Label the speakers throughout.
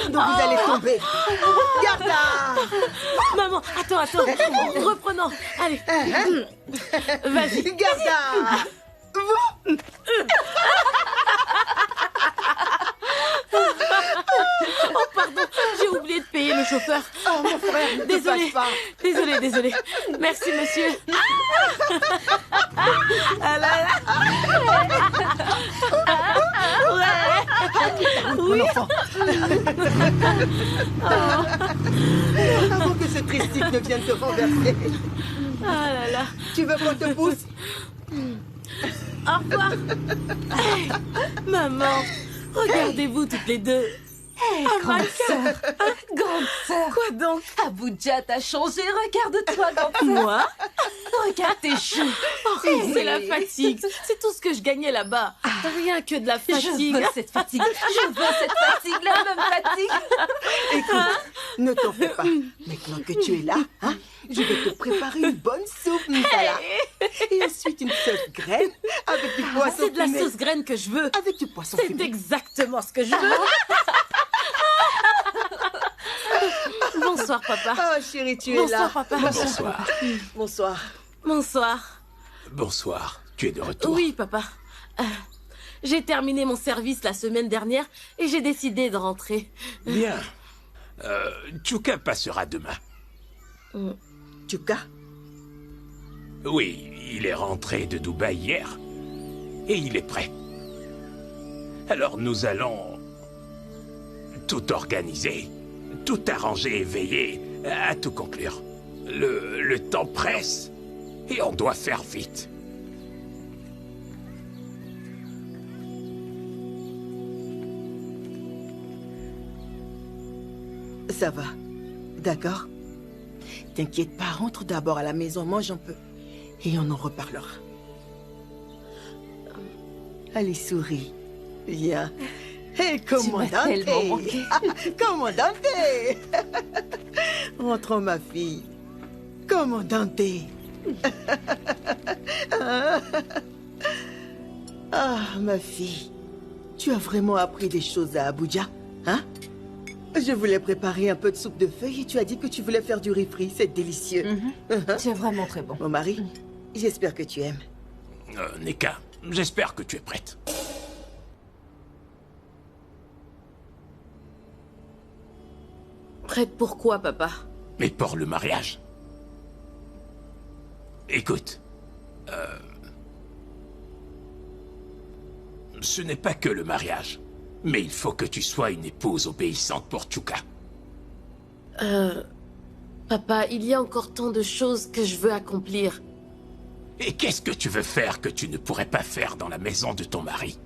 Speaker 1: sinon vous allez tomber. Garda!
Speaker 2: Maman, attends. Reprenons. Allez. Vas-y.
Speaker 1: Garda!
Speaker 2: Oh, pardon, j'ai oublié de payer le chauffeur.
Speaker 1: Oh, mon frère, ne te
Speaker 2: Désolée.
Speaker 1: fâche pas.
Speaker 2: Désolée. Merci, monsieur. Ah là là.
Speaker 1: Mon enfant. Avant que ce trictique ne vienne te renverser.
Speaker 2: Ah là là.
Speaker 1: Tu veux qu'on te pousse?
Speaker 2: Au revoir. Hey, maman, regardez-vous toutes les deux.
Speaker 3: Grande sœur, grande sœur.
Speaker 2: Quoi donc?
Speaker 3: Abuja t'a changé, regarde-toi, grande sœur.
Speaker 2: Moi?
Speaker 3: Regarde tes choux.
Speaker 2: C'est la fatigue. C'est tout ce que je gagnais là-bas. Rien que de la
Speaker 3: Je
Speaker 2: fatigue.
Speaker 3: veux cette fatigue, la même fatigue.
Speaker 1: Écoute, ne t'en fais pas. Maintenant que tu es là, hein, je vais te préparer une bonne soupe, Missala. Et ensuite une sauce graine avec du poisson
Speaker 2: C'est de la
Speaker 1: fumé.
Speaker 2: sauce graine que je veux.
Speaker 1: Avec du poisson
Speaker 2: C'est
Speaker 1: fumé.
Speaker 2: exactement ce que je veux. Bonsoir, papa.
Speaker 1: Oh, chérie, tu es là.
Speaker 2: Bonsoir, papa.
Speaker 4: Bonsoir.
Speaker 1: Bonsoir.
Speaker 2: Bonsoir.
Speaker 4: Bonsoir. Tu es de retour.
Speaker 2: Oui, papa. J'ai terminé mon service la semaine dernière et j'ai décidé de rentrer.
Speaker 4: Bien. Tchouka passera demain.
Speaker 1: Tchouka?
Speaker 4: Oui, il est rentré de Dubaï hier. Et il est prêt. Alors nous allons tout organiser, tout arranger et veiller à tout conclure. Le temps presse et on doit faire vite.
Speaker 1: Ça va. D'accord? T'inquiète pas, rentre d'abord à la maison, mange un peu. Et on en reparlera. Allez, souris. Viens. Hey, commandante!
Speaker 3: tellement manqué.
Speaker 1: Commandante! Rentrons, ma fille. Commandante! Ah, ma fille. Tu as vraiment appris des choses à Abuja, hein? Je voulais préparer un peu de soupe de feuilles et tu as dit que tu voulais faire du riz frit. C'est délicieux.
Speaker 3: C'est vraiment très bon.
Speaker 1: Mon mari, j'espère que tu aimes.
Speaker 4: Neka, j'espère que tu es prête.
Speaker 2: Prête pour quoi, papa?
Speaker 4: Mais pour le mariage. Écoute, ce n'est pas que le mariage, mais il faut que tu sois une épouse obéissante pour Tchouka.
Speaker 2: Papa, il y a encore tant de choses que je veux accomplir.
Speaker 4: Et qu'est-ce que tu veux faire que tu ne pourrais pas faire dans la maison de ton mari?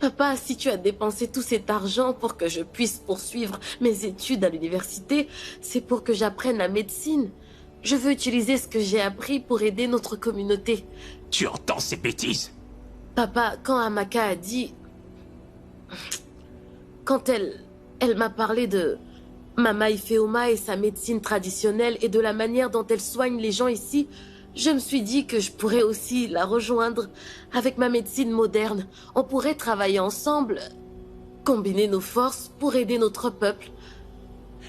Speaker 2: Papa, si tu as dépensé tout cet argent pour que je puisse poursuivre mes études à l'université, c'est pour que j'apprenne la médecine. Je veux utiliser ce que j'ai appris pour aider notre communauté.
Speaker 4: Tu entends ces bêtises?
Speaker 2: Papa, quand Amaka a dit... Quand elle m'a parlé de Mama Ifeoma et sa médecine traditionnelle et de la manière dont elle soigne les gens ici, je me suis dit que je pourrais aussi la rejoindre avec ma médecine moderne. On pourrait travailler ensemble, combiner nos forces pour aider notre peuple.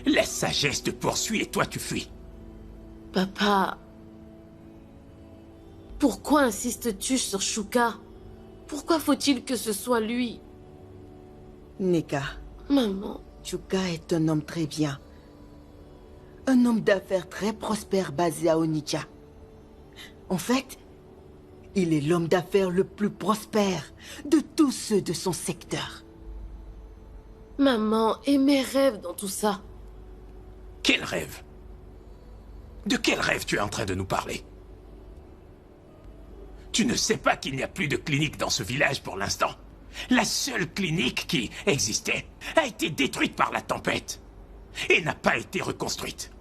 Speaker 4: La sagesse te poursuit et toi tu fuis.
Speaker 2: Papa, pourquoi insistes-tu sur Shuka? Pourquoi faut-il que ce soit lui?
Speaker 1: Neka,
Speaker 2: Maman,
Speaker 1: Tchouka est un homme très bien. Un homme d'affaires très prospère basé à Onitsha. En fait, il est l'homme d'affaires le plus prospère de tous ceux de son secteur.
Speaker 2: maman, et mes rêves dans tout ça?
Speaker 4: Quel rêve? De quel rêve tu es en train de nous parler? Tu ne sais pas qu'il n'y a plus de clinique dans ce village pour l'instant. La seule clinique qui existait a été détruite par la tempête et n'a pas été reconstruite.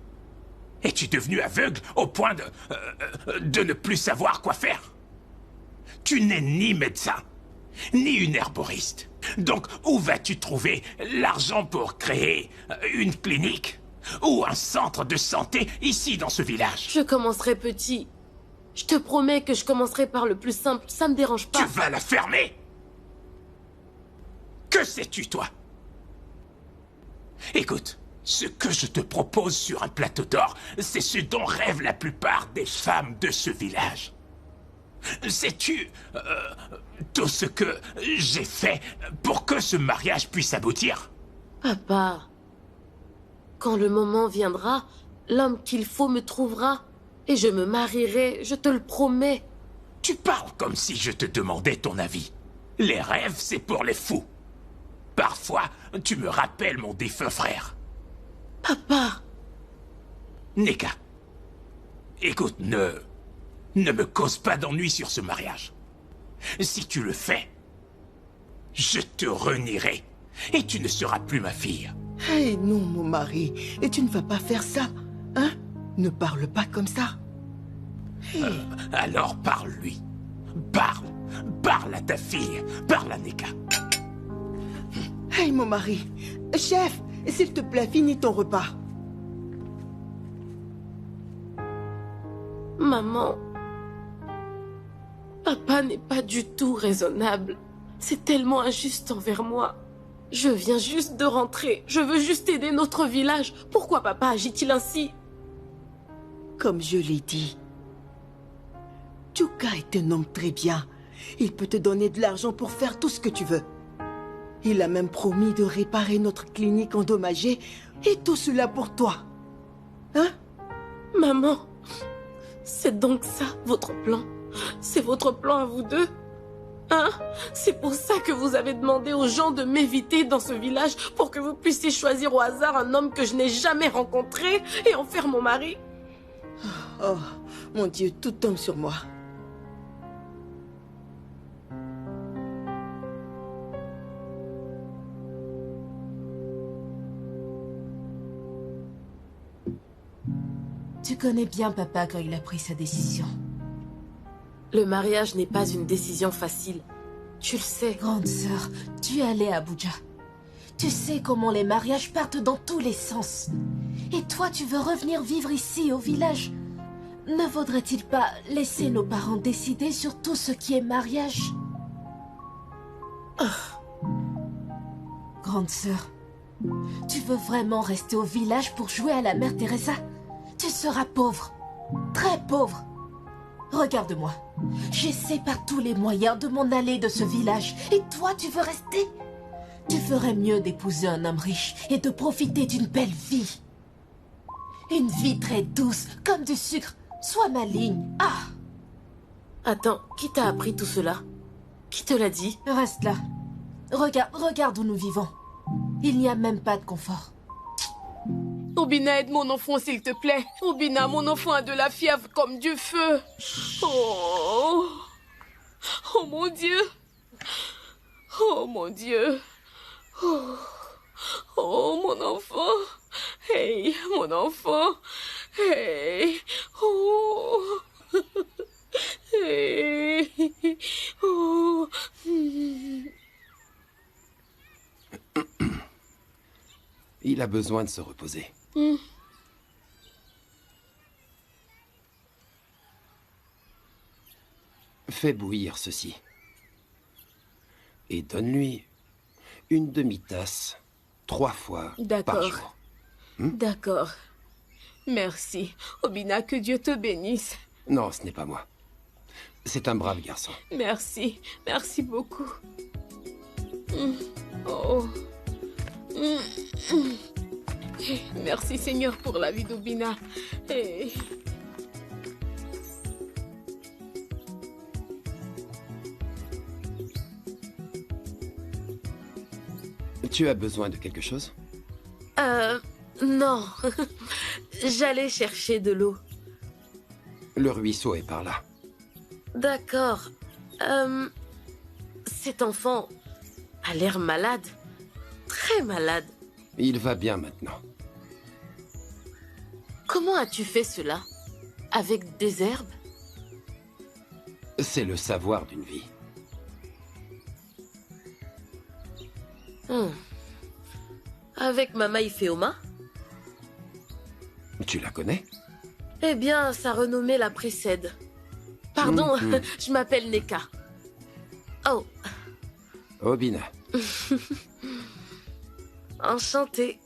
Speaker 4: Es-tu devenu aveugle au point de ne plus savoir quoi faire? Tu n'es ni médecin, ni une herboriste. Donc, où vas-tu trouver l'argent pour créer une clinique ou un centre de santé ici dans ce village?
Speaker 2: Je commencerai petit. Je te promets que je commencerai par le plus simple, ça me dérange pas.
Speaker 4: Tu vas la fermer? Que sais-tu, toi? Écoute, ce que je te propose sur un plateau d'or, c'est ce dont rêvent la plupart des femmes de ce village. Sais-tu tout ce que j'ai fait pour que ce mariage puisse aboutir?
Speaker 2: Papa, quand le moment viendra, l'homme qu'il faut me trouvera et je me marierai, je te le promets.
Speaker 4: Tu parles comme si je te demandais ton avis. Les rêves, c'est pour les fous. Parfois, tu me rappelles mon défunt frère.
Speaker 2: Papa,
Speaker 4: Neka, écoute, ne me cause pas d'ennui sur ce mariage. Si tu le fais, je te renierai et tu ne seras plus ma fille.
Speaker 1: Hey, non, mon mari. Et tu ne vas pas faire ça, hein? Ne parle pas comme ça. Hey.
Speaker 4: Alors parle-lui. Parle. Parle à ta fille. Parle à Neka.
Speaker 1: Hey, mon mari. Chef, s'il te plaît, finis ton repas.
Speaker 2: maman, papa n'est pas du tout raisonnable. C'est tellement injuste envers moi. Je viens juste de rentrer. Je veux juste aider notre village. Pourquoi papa agit-il ainsi?
Speaker 1: Comme je l'ai dit, Chuka est un homme très bien. Il peut te donner de l'argent pour faire tout ce que tu veux. Il a même promis de réparer notre clinique endommagée et tout cela pour toi. Hein?
Speaker 2: Maman, c'est donc ça votre plan? C'est votre plan à vous deux? Hein? C'est pour ça que vous avez demandé aux gens de m'éviter dans ce village pour que vous puissiez choisir au hasard un homme que je n'ai jamais rencontré et en faire mon mari?
Speaker 1: Oh, mon Dieu, tout tombe sur moi.
Speaker 3: Tu connais bien papa quand il a pris sa décision.
Speaker 2: Le mariage n'est pas une décision facile. Tu le sais.
Speaker 3: Grande sœur, tu es allée à Abuja. Tu sais comment les mariages partent dans tous les sens. Et toi, tu veux revenir vivre ici, au village. Ne vaudrait-il pas laisser nos parents décider sur tout ce qui est mariage? Grande sœur, tu veux vraiment rester au village pour jouer à la mère Teresa? Tu seras pauvre, très pauvre. Regarde-moi, j'essaie par tous les moyens de m'en aller de ce village. Et toi, tu veux rester? Tu ferais mieux d'épouser un homme riche et de profiter d'une belle vie. Une vie très douce, comme du sucre. Sois maligne. Ah!
Speaker 2: Attends, qui t'a appris tout cela? Qui te l'a dit?
Speaker 3: Reste là. Regarde où nous vivons. Il n'y a même pas de confort.
Speaker 2: Obina, aide mon enfant, s'il te plaît. Obina, mon enfant a de la fièvre comme du feu. Oh, oh mon Dieu. Oh mon Dieu. Oh, oh mon enfant. Hey, mon enfant. Hey. Oh. Hey. Oh.
Speaker 5: Il a besoin de se reposer. Fais bouillir ceci. Et donne-lui une demi-tasse 3 fois par jour.
Speaker 2: D'accord. Merci. Obina, que Dieu te bénisse.
Speaker 5: Non, ce n'est pas moi. C'est un brave garçon.
Speaker 2: Merci. Merci beaucoup. Oh. Merci Seigneur pour la vie d'Obina. Et...
Speaker 5: Tu as besoin de quelque chose?
Speaker 2: Non. J'allais chercher de l'eau.
Speaker 5: Le ruisseau est par là.
Speaker 2: D'accord. Cet enfant a l'air malade. Très malade.
Speaker 5: Il va bien maintenant.
Speaker 2: Comment as-tu fait cela? Avec des herbes?
Speaker 5: C'est le savoir d'une vie.
Speaker 2: Avec Mama Ifeoma?
Speaker 5: Tu la connais?
Speaker 2: Eh bien, sa renommée la précède. Pardon, je m'appelle Neka. Oh.
Speaker 5: Obina.
Speaker 2: Enchantée.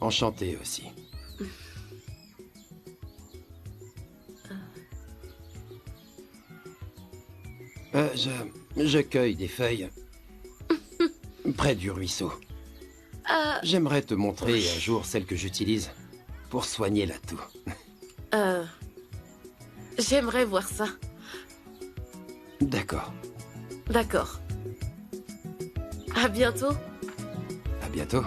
Speaker 5: Enchanté aussi. Je cueille des feuilles près du ruisseau. J'aimerais te montrer un jour celles que j'utilise pour soigner la toux.
Speaker 2: J'aimerais voir ça.
Speaker 5: D'accord.
Speaker 2: D'accord. À bientôt.
Speaker 5: À bientôt.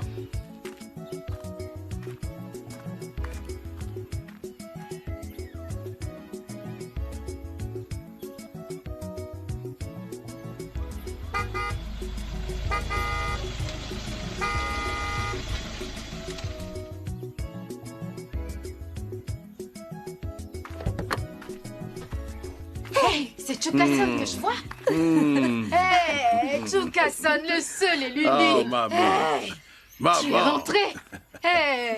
Speaker 3: Hey, c'est Chukason que je vois. Hey, Chukason, le seul et l'unique.
Speaker 6: Oh, maman.
Speaker 3: Hey,
Speaker 6: Maman.
Speaker 3: tu es rentré. Hey,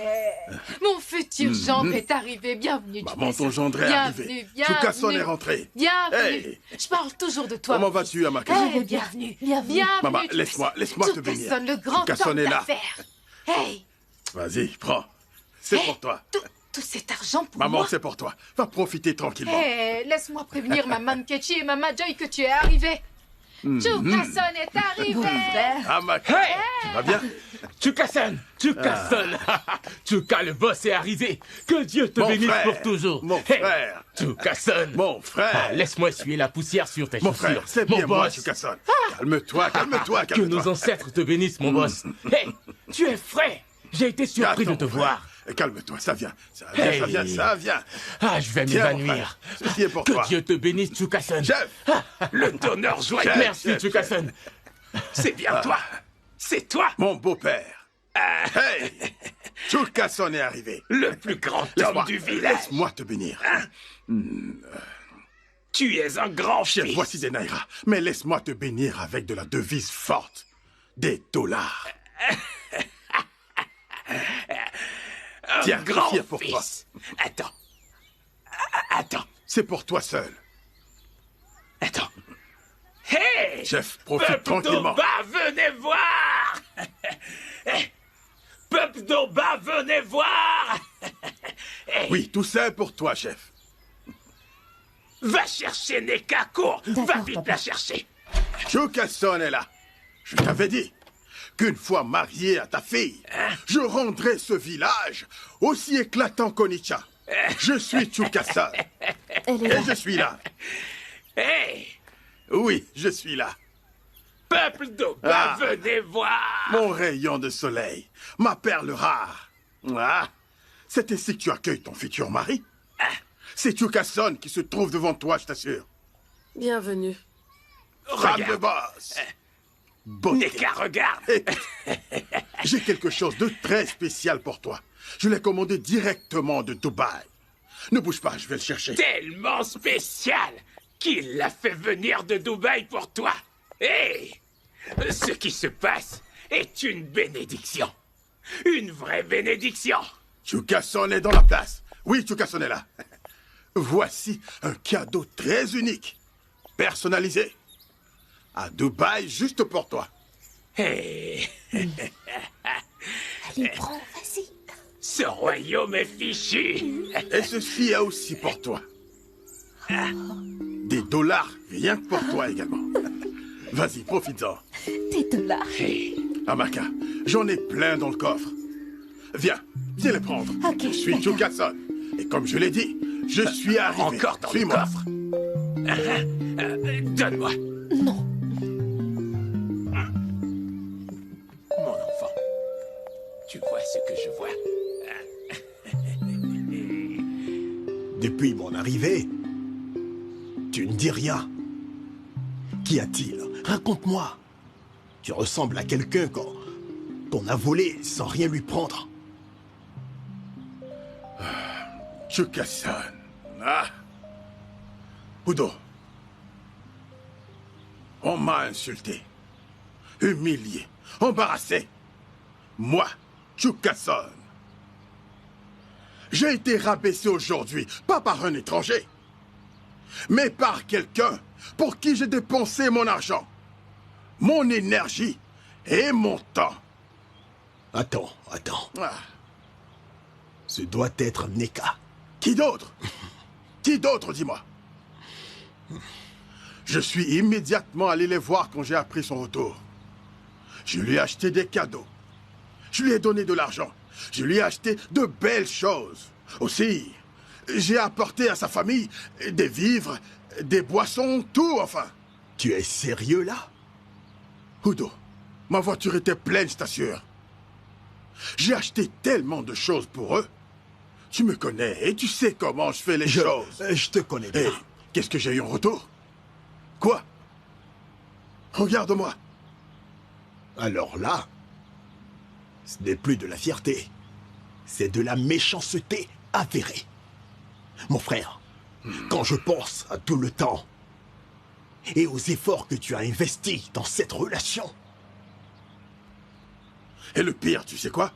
Speaker 3: mon futur gendre est arrivé. Bienvenue,
Speaker 6: Maman,
Speaker 3: Chukason.
Speaker 6: ton gendre est arrivé. Chukason est rentré.
Speaker 3: Bienvenue.
Speaker 6: Hey.
Speaker 3: Je parle toujours de toi.
Speaker 6: Comment vas-tu, Amaka?
Speaker 3: Hey, bienvenue. Bienvenue.
Speaker 6: Maman,
Speaker 3: Chukason.
Speaker 6: laisse-moi te bénir.
Speaker 3: Chukason, le grand
Speaker 6: Chukason
Speaker 3: homme
Speaker 6: est là.
Speaker 3: d'affaires. Hey.
Speaker 6: Vas-y, prends. C'est
Speaker 3: Hey,
Speaker 6: pour toi.
Speaker 3: Tout cet argent pour
Speaker 6: Maman,
Speaker 3: moi.
Speaker 6: c'est pour toi. Va profiter tranquillement.
Speaker 3: Hey, laisse-moi prévenir Maman Nkechi et Maman Joy que tu es arrivé. Chukason est arrivé. Mon frère.
Speaker 6: Amaka, tu vas bien?
Speaker 7: Chukason, Chuka le boss est arrivé. Que Dieu te
Speaker 6: Mon
Speaker 7: bénisse
Speaker 6: frère,
Speaker 7: pour toujours.
Speaker 6: mon frère.
Speaker 7: Chukason.
Speaker 6: Mon frère.
Speaker 7: Laisse-moi essuyer la poussière sur tes
Speaker 6: Mon
Speaker 7: chaussures.
Speaker 6: frère, c'est
Speaker 7: Mon
Speaker 6: bien moi,
Speaker 7: boss.
Speaker 6: Chukason. Calme-toi, calme-toi,
Speaker 7: Que
Speaker 6: calme-toi.
Speaker 7: nos ancêtres te bénissent, mon boss. Hey, tu es frais. J'ai été surpris de
Speaker 6: Attends,
Speaker 7: te
Speaker 6: frère.
Speaker 7: voir.
Speaker 6: Calme-toi, ça vient. Ça vient,
Speaker 7: Hey.
Speaker 6: ça vient, ça vient.
Speaker 7: Ah, je vais
Speaker 6: Tiens, mon
Speaker 7: m'évanouir.
Speaker 6: frère, ceci est pour
Speaker 7: Que
Speaker 6: toi.
Speaker 7: Dieu te bénisse, Chukason.
Speaker 6: Chef.
Speaker 7: Le donneur joyeux.
Speaker 6: Chef,
Speaker 7: Merci,
Speaker 6: chef,
Speaker 7: Chukason.
Speaker 4: C'est bien toi. C'est toi,
Speaker 6: Mon beau-père. Hey, Chukason est arrivé.
Speaker 4: le plus grand homme
Speaker 6: Laisse-moi,
Speaker 4: du village.
Speaker 6: laisse-moi te bénir.
Speaker 4: Tu es un grand
Speaker 6: Chef,
Speaker 4: fils.
Speaker 6: voici des naïras. Mais laisse-moi te bénir avec de la devise forte. Des dollars.
Speaker 4: Un
Speaker 6: Tiens,
Speaker 4: grand
Speaker 6: fier pour toi.
Speaker 4: fils. Attends.
Speaker 6: C'est pour toi seul.
Speaker 4: Attends. Hey!
Speaker 6: Chef, profite
Speaker 4: Peuple
Speaker 6: tranquillement.
Speaker 4: d'Oba, venez voir! Peuple d'Oba, venez voir!
Speaker 6: Oui, tout ça est pour toi, chef.
Speaker 4: Va chercher Nekako! Va
Speaker 3: D'accord,
Speaker 4: vite
Speaker 3: papa.
Speaker 4: la chercher!
Speaker 6: Chukason est là. Je t'avais dit qu'une fois marié à ta fille, je rendrai ce village aussi éclatant qu'Onicha. Je suis Chukason.
Speaker 3: Elle est
Speaker 6: Et
Speaker 3: là.
Speaker 6: je suis là.
Speaker 4: Hey!
Speaker 6: Oui, je suis là.
Speaker 4: Peuple d'Oba,
Speaker 6: Ah.
Speaker 4: venez voir!
Speaker 6: Mon rayon de soleil, ma perle rare. Ah, c'est ainsi que tu accueilles ton futur mari. C'est Chukason qui se trouve devant toi, je t'assure.
Speaker 2: Bienvenue.
Speaker 6: Femme de
Speaker 4: Regarde,
Speaker 6: boss. Beauté.
Speaker 4: Neka, regarde!
Speaker 6: J'ai quelque chose de très spécial pour toi. Je l'ai commandé directement de Dubaï. Ne bouge pas, je vais le chercher.
Speaker 4: Tellement spécial qu'il l'a fait venir de Dubaï pour toi. Hey! Ce qui se passe est une bénédiction. Une vraie bénédiction.
Speaker 6: Chukason est dans la place. Oui, Chukason est là. Voici un cadeau très unique. Personnalisé. À Dubaï, juste pour toi.
Speaker 4: Hey!
Speaker 3: Allez, prends, vas-y.
Speaker 4: Ce royaume est fichu.
Speaker 6: Et ceci est aussi pour toi. Des dollars, rien que pour toi également. Vas-y, profites-en.
Speaker 3: Tes dollars.
Speaker 6: Amaka, j'en ai plein dans le coffre. Viens les prendre.
Speaker 3: Ok,
Speaker 6: Je suis
Speaker 3: d'accord.
Speaker 6: Chukason. Et comme je l'ai dit, je suis arrivé.
Speaker 4: Encore dans le
Speaker 6: Suis-moi.
Speaker 4: coffre. Donne-moi,
Speaker 3: Non.
Speaker 4: mon enfant. Tu vois ce que je vois?
Speaker 8: Depuis mon arrivée, tu ne dis rien. Qu'y a-t-il? Raconte-moi. Tu ressembles à quelqu'un qu'on a volé sans rien lui prendre.
Speaker 6: Chukason. Ah. Udo. On m'a insulté, humilié, embarrassé. Moi, Chukason. J'ai été rabaissé aujourd'hui, pas par un étranger, mais par quelqu'un pour qui j'ai dépensé mon argent, mon énergie et mon temps.
Speaker 8: Attends.
Speaker 6: Ah.
Speaker 8: Ce doit être Neka.
Speaker 6: Qui d'autre? Qui d'autre, dis-moi? Je suis immédiatement allé les voir quand j'ai appris son retour. Je lui ai acheté des cadeaux. Je lui ai donné de l'argent. Je lui ai acheté de belles choses. Aussi, j'ai apporté à sa famille des vivres, des boissons, tout enfin.
Speaker 8: Tu es sérieux là?
Speaker 6: Udo, ma voiture était pleine, je t'assure. J'ai acheté tellement de choses pour eux. Tu me connais et tu sais comment je fais les choses.
Speaker 8: Je te connais bien.
Speaker 6: Et qu'est-ce que j'ai eu en retour? Quoi? Regarde-moi.
Speaker 8: Alors là, ce n'est plus de la fierté. C'est de la méchanceté avérée. Mon frère, quand je pense à tout le temps et aux efforts que tu as investis dans cette relation...
Speaker 6: Et le pire, tu sais quoi?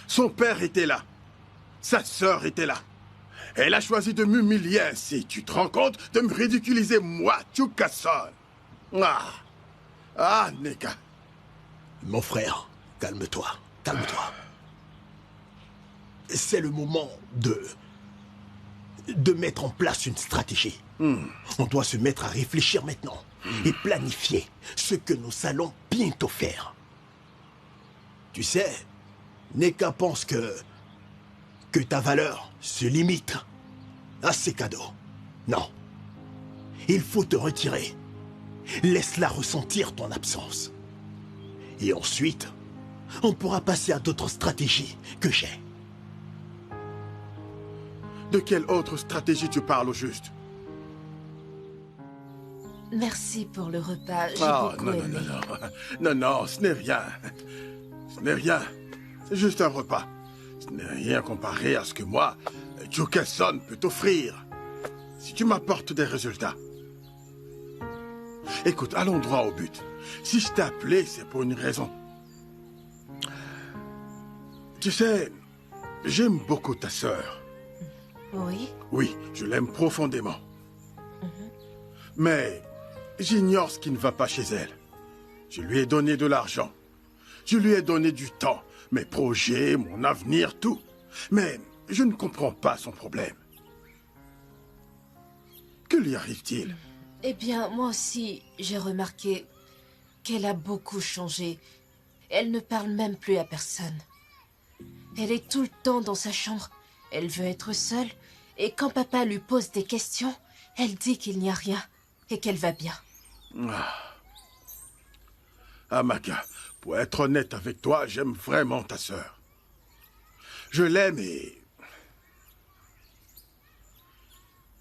Speaker 6: Son père était là. Sa sœur était là. Elle a choisi de m'humilier ainsi. Tu te rends compte? De me ridiculiser, moi, Chukason. Ah, Neka.
Speaker 8: Mon frère, calme-toi, calme-toi. C'est le moment de mettre en place une stratégie. On doit se mettre à réfléchir maintenant et planifier ce que nous allons bientôt faire. Tu sais, Neka pense que ta valeur se limite à ces cadeaux. Non. Il faut te retirer. Laisse-la ressentir ton absence. Et ensuite, on pourra passer à d'autres stratégies que j'ai.
Speaker 6: De quelle autre stratégie tu parles au juste?
Speaker 3: Merci pour le repas, j'ai beaucoup aimé.
Speaker 6: Non, ce n'est rien. Ce n'est rien. C'est juste un repas. Ce n'est rien comparé à ce que moi, Chukason, peut t'offrir. Si tu m'apportes des résultats. Écoute, allons droit au but. Si je t'ai appelé, c'est pour une raison. Tu sais, j'aime beaucoup ta sœur.
Speaker 3: Oui?
Speaker 6: Oui, je l'aime profondément. Mais j'ignore ce qui ne va pas chez elle. Je lui ai donné de l'argent. Je lui ai donné du temps, mes projets, mon avenir, tout. Mais je ne comprends pas son problème. Que lui arrive-t-il?
Speaker 3: Eh bien, moi aussi, j'ai remarqué qu'elle a beaucoup changé. Elle ne parle même plus à personne. Elle est tout le temps dans sa chambre. Elle veut être seule. Et quand papa lui pose des questions, elle dit qu'il n'y a rien et qu'elle va bien.
Speaker 6: Amaka, pour être honnête avec toi, j'aime vraiment ta sœur. Je l'aime et...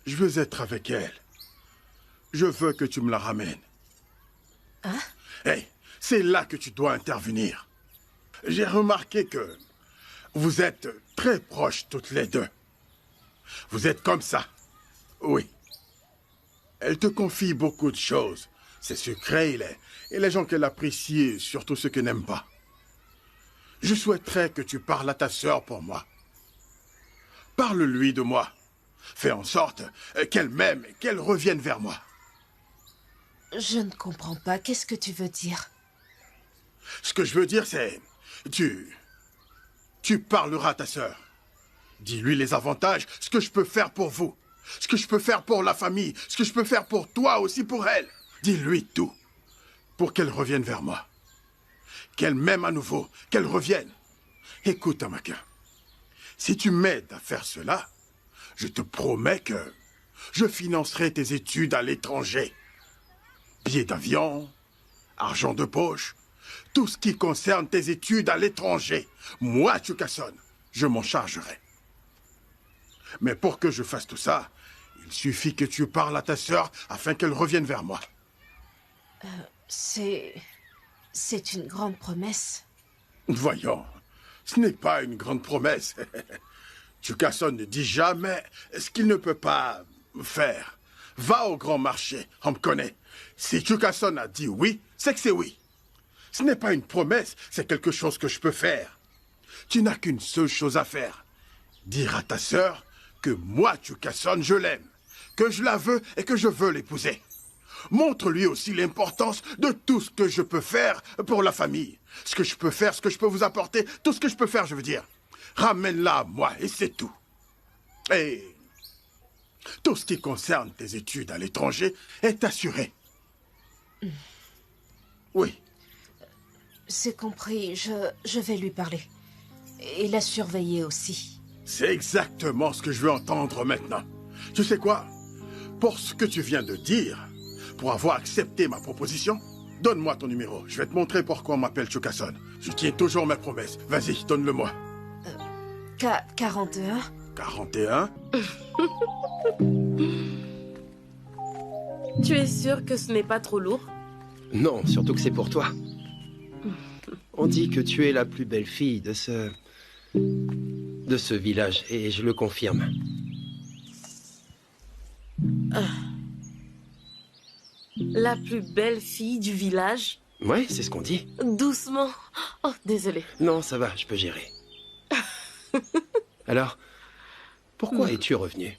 Speaker 6: je veux être avec elle. Je veux que tu me la ramènes.
Speaker 3: Hein?
Speaker 6: Hey, c'est là que tu dois intervenir. J'ai remarqué que vous êtes très proches toutes les deux. Vous êtes comme ça. Oui. Elle te confie beaucoup de choses. Ses secrets et les gens qu'elle apprécie et surtout ceux qu'elle n'aime pas. Je souhaiterais que tu parles à ta sœur pour moi. Parle-lui de moi. Fais en sorte qu'elle m'aime et qu'elle revienne vers moi.
Speaker 3: Je ne comprends pas. Qu'est-ce que tu veux dire?
Speaker 6: Ce que je veux dire, c'est... Tu parleras à ta sœur. Dis-lui les avantages, ce que je peux faire pour vous. Ce que je peux faire pour la famille. Ce que je peux faire pour toi aussi, pour elle. Dis-lui tout. Pour qu'elle revienne vers moi. Qu'elle m'aime à nouveau. Qu'elle revienne. Écoute, Amaka. Si tu m'aides à faire cela, je te promets que je financerai tes études à l'étranger. Billets d'avion, argent de poche, tout ce qui concerne tes études à l'étranger. Moi, Chukason, je m'en chargerai. Mais pour que je fasse tout ça, il suffit que tu parles à ta sœur afin qu'elle revienne vers moi.
Speaker 3: C'est une grande promesse.
Speaker 6: Voyons, ce n'est pas une grande promesse. Chukason ne dit jamais ce qu'il ne peut pas faire. Va au grand marché, on me connaît. Si Chukason a dit oui, c'est que c'est oui. Ce n'est pas une promesse, c'est quelque chose que je peux faire. Tu n'as qu'une seule chose à faire. Dire à ta sœur que moi, Chukason, je l'aime, que je la veux et que je veux l'épouser. Montre-lui aussi l'importance de tout ce que je peux faire pour la famille. Ce que je peux faire, ce que je peux vous apporter, tout ce que je peux faire, je veux dire. Ramène-la à moi et c'est tout. Et tout ce qui concerne tes études à l'étranger est assuré. Oui.
Speaker 3: C'est compris, je vais lui parler. Et la surveiller aussi.
Speaker 6: C'est exactement ce que je veux entendre maintenant. Tu sais quoi? Pour ce que tu viens de dire, pour avoir accepté ma proposition, donne-moi ton numéro. Je vais te montrer pourquoi on m'appelle Chukason. Je tiens toujours mes promesses. Vas-y, donne-le-moi.
Speaker 3: 41.
Speaker 6: 41?
Speaker 2: Tu es sûr que ce n'est pas trop lourd?
Speaker 5: Non, surtout que c'est pour toi. On dit que tu es la plus belle fille de ce village, et je le confirme.
Speaker 2: La plus belle fille du village?
Speaker 5: Ouais, c'est ce qu'on dit.
Speaker 2: Doucement. Oh, désolé.
Speaker 5: Non, ça va, je peux gérer. Alors, pourquoi es-tu revenu?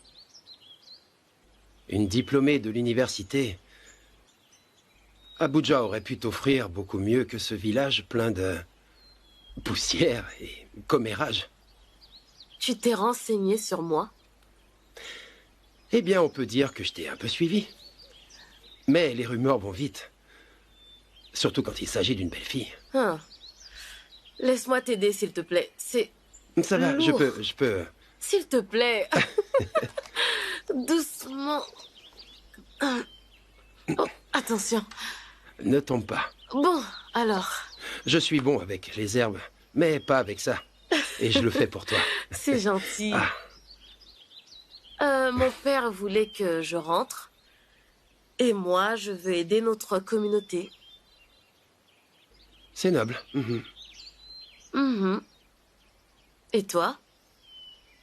Speaker 5: Une diplômée de l'université. Abuja aurait pu t'offrir beaucoup mieux que ce village plein de poussière et commérage.
Speaker 2: Tu t'es renseigné sur moi?
Speaker 5: Eh bien, on peut dire que je t'ai un peu suivi. Mais les rumeurs vont vite. Surtout quand il s'agit d'une belle fille.
Speaker 2: Ah. Laisse-moi t'aider, s'il te plaît. C'est
Speaker 5: Ça va,
Speaker 2: lourd.
Speaker 5: je peux...
Speaker 2: S'il te plaît. Doucement. Oh, attention.
Speaker 5: Ne tombe pas.
Speaker 2: Bon, alors.
Speaker 5: Je suis bon avec les herbes, mais pas avec ça. Et je le fais pour toi.
Speaker 2: C'est gentil. Mon père voulait que je rentre. Et moi, je veux aider notre communauté.
Speaker 5: C'est noble.
Speaker 2: Et toi?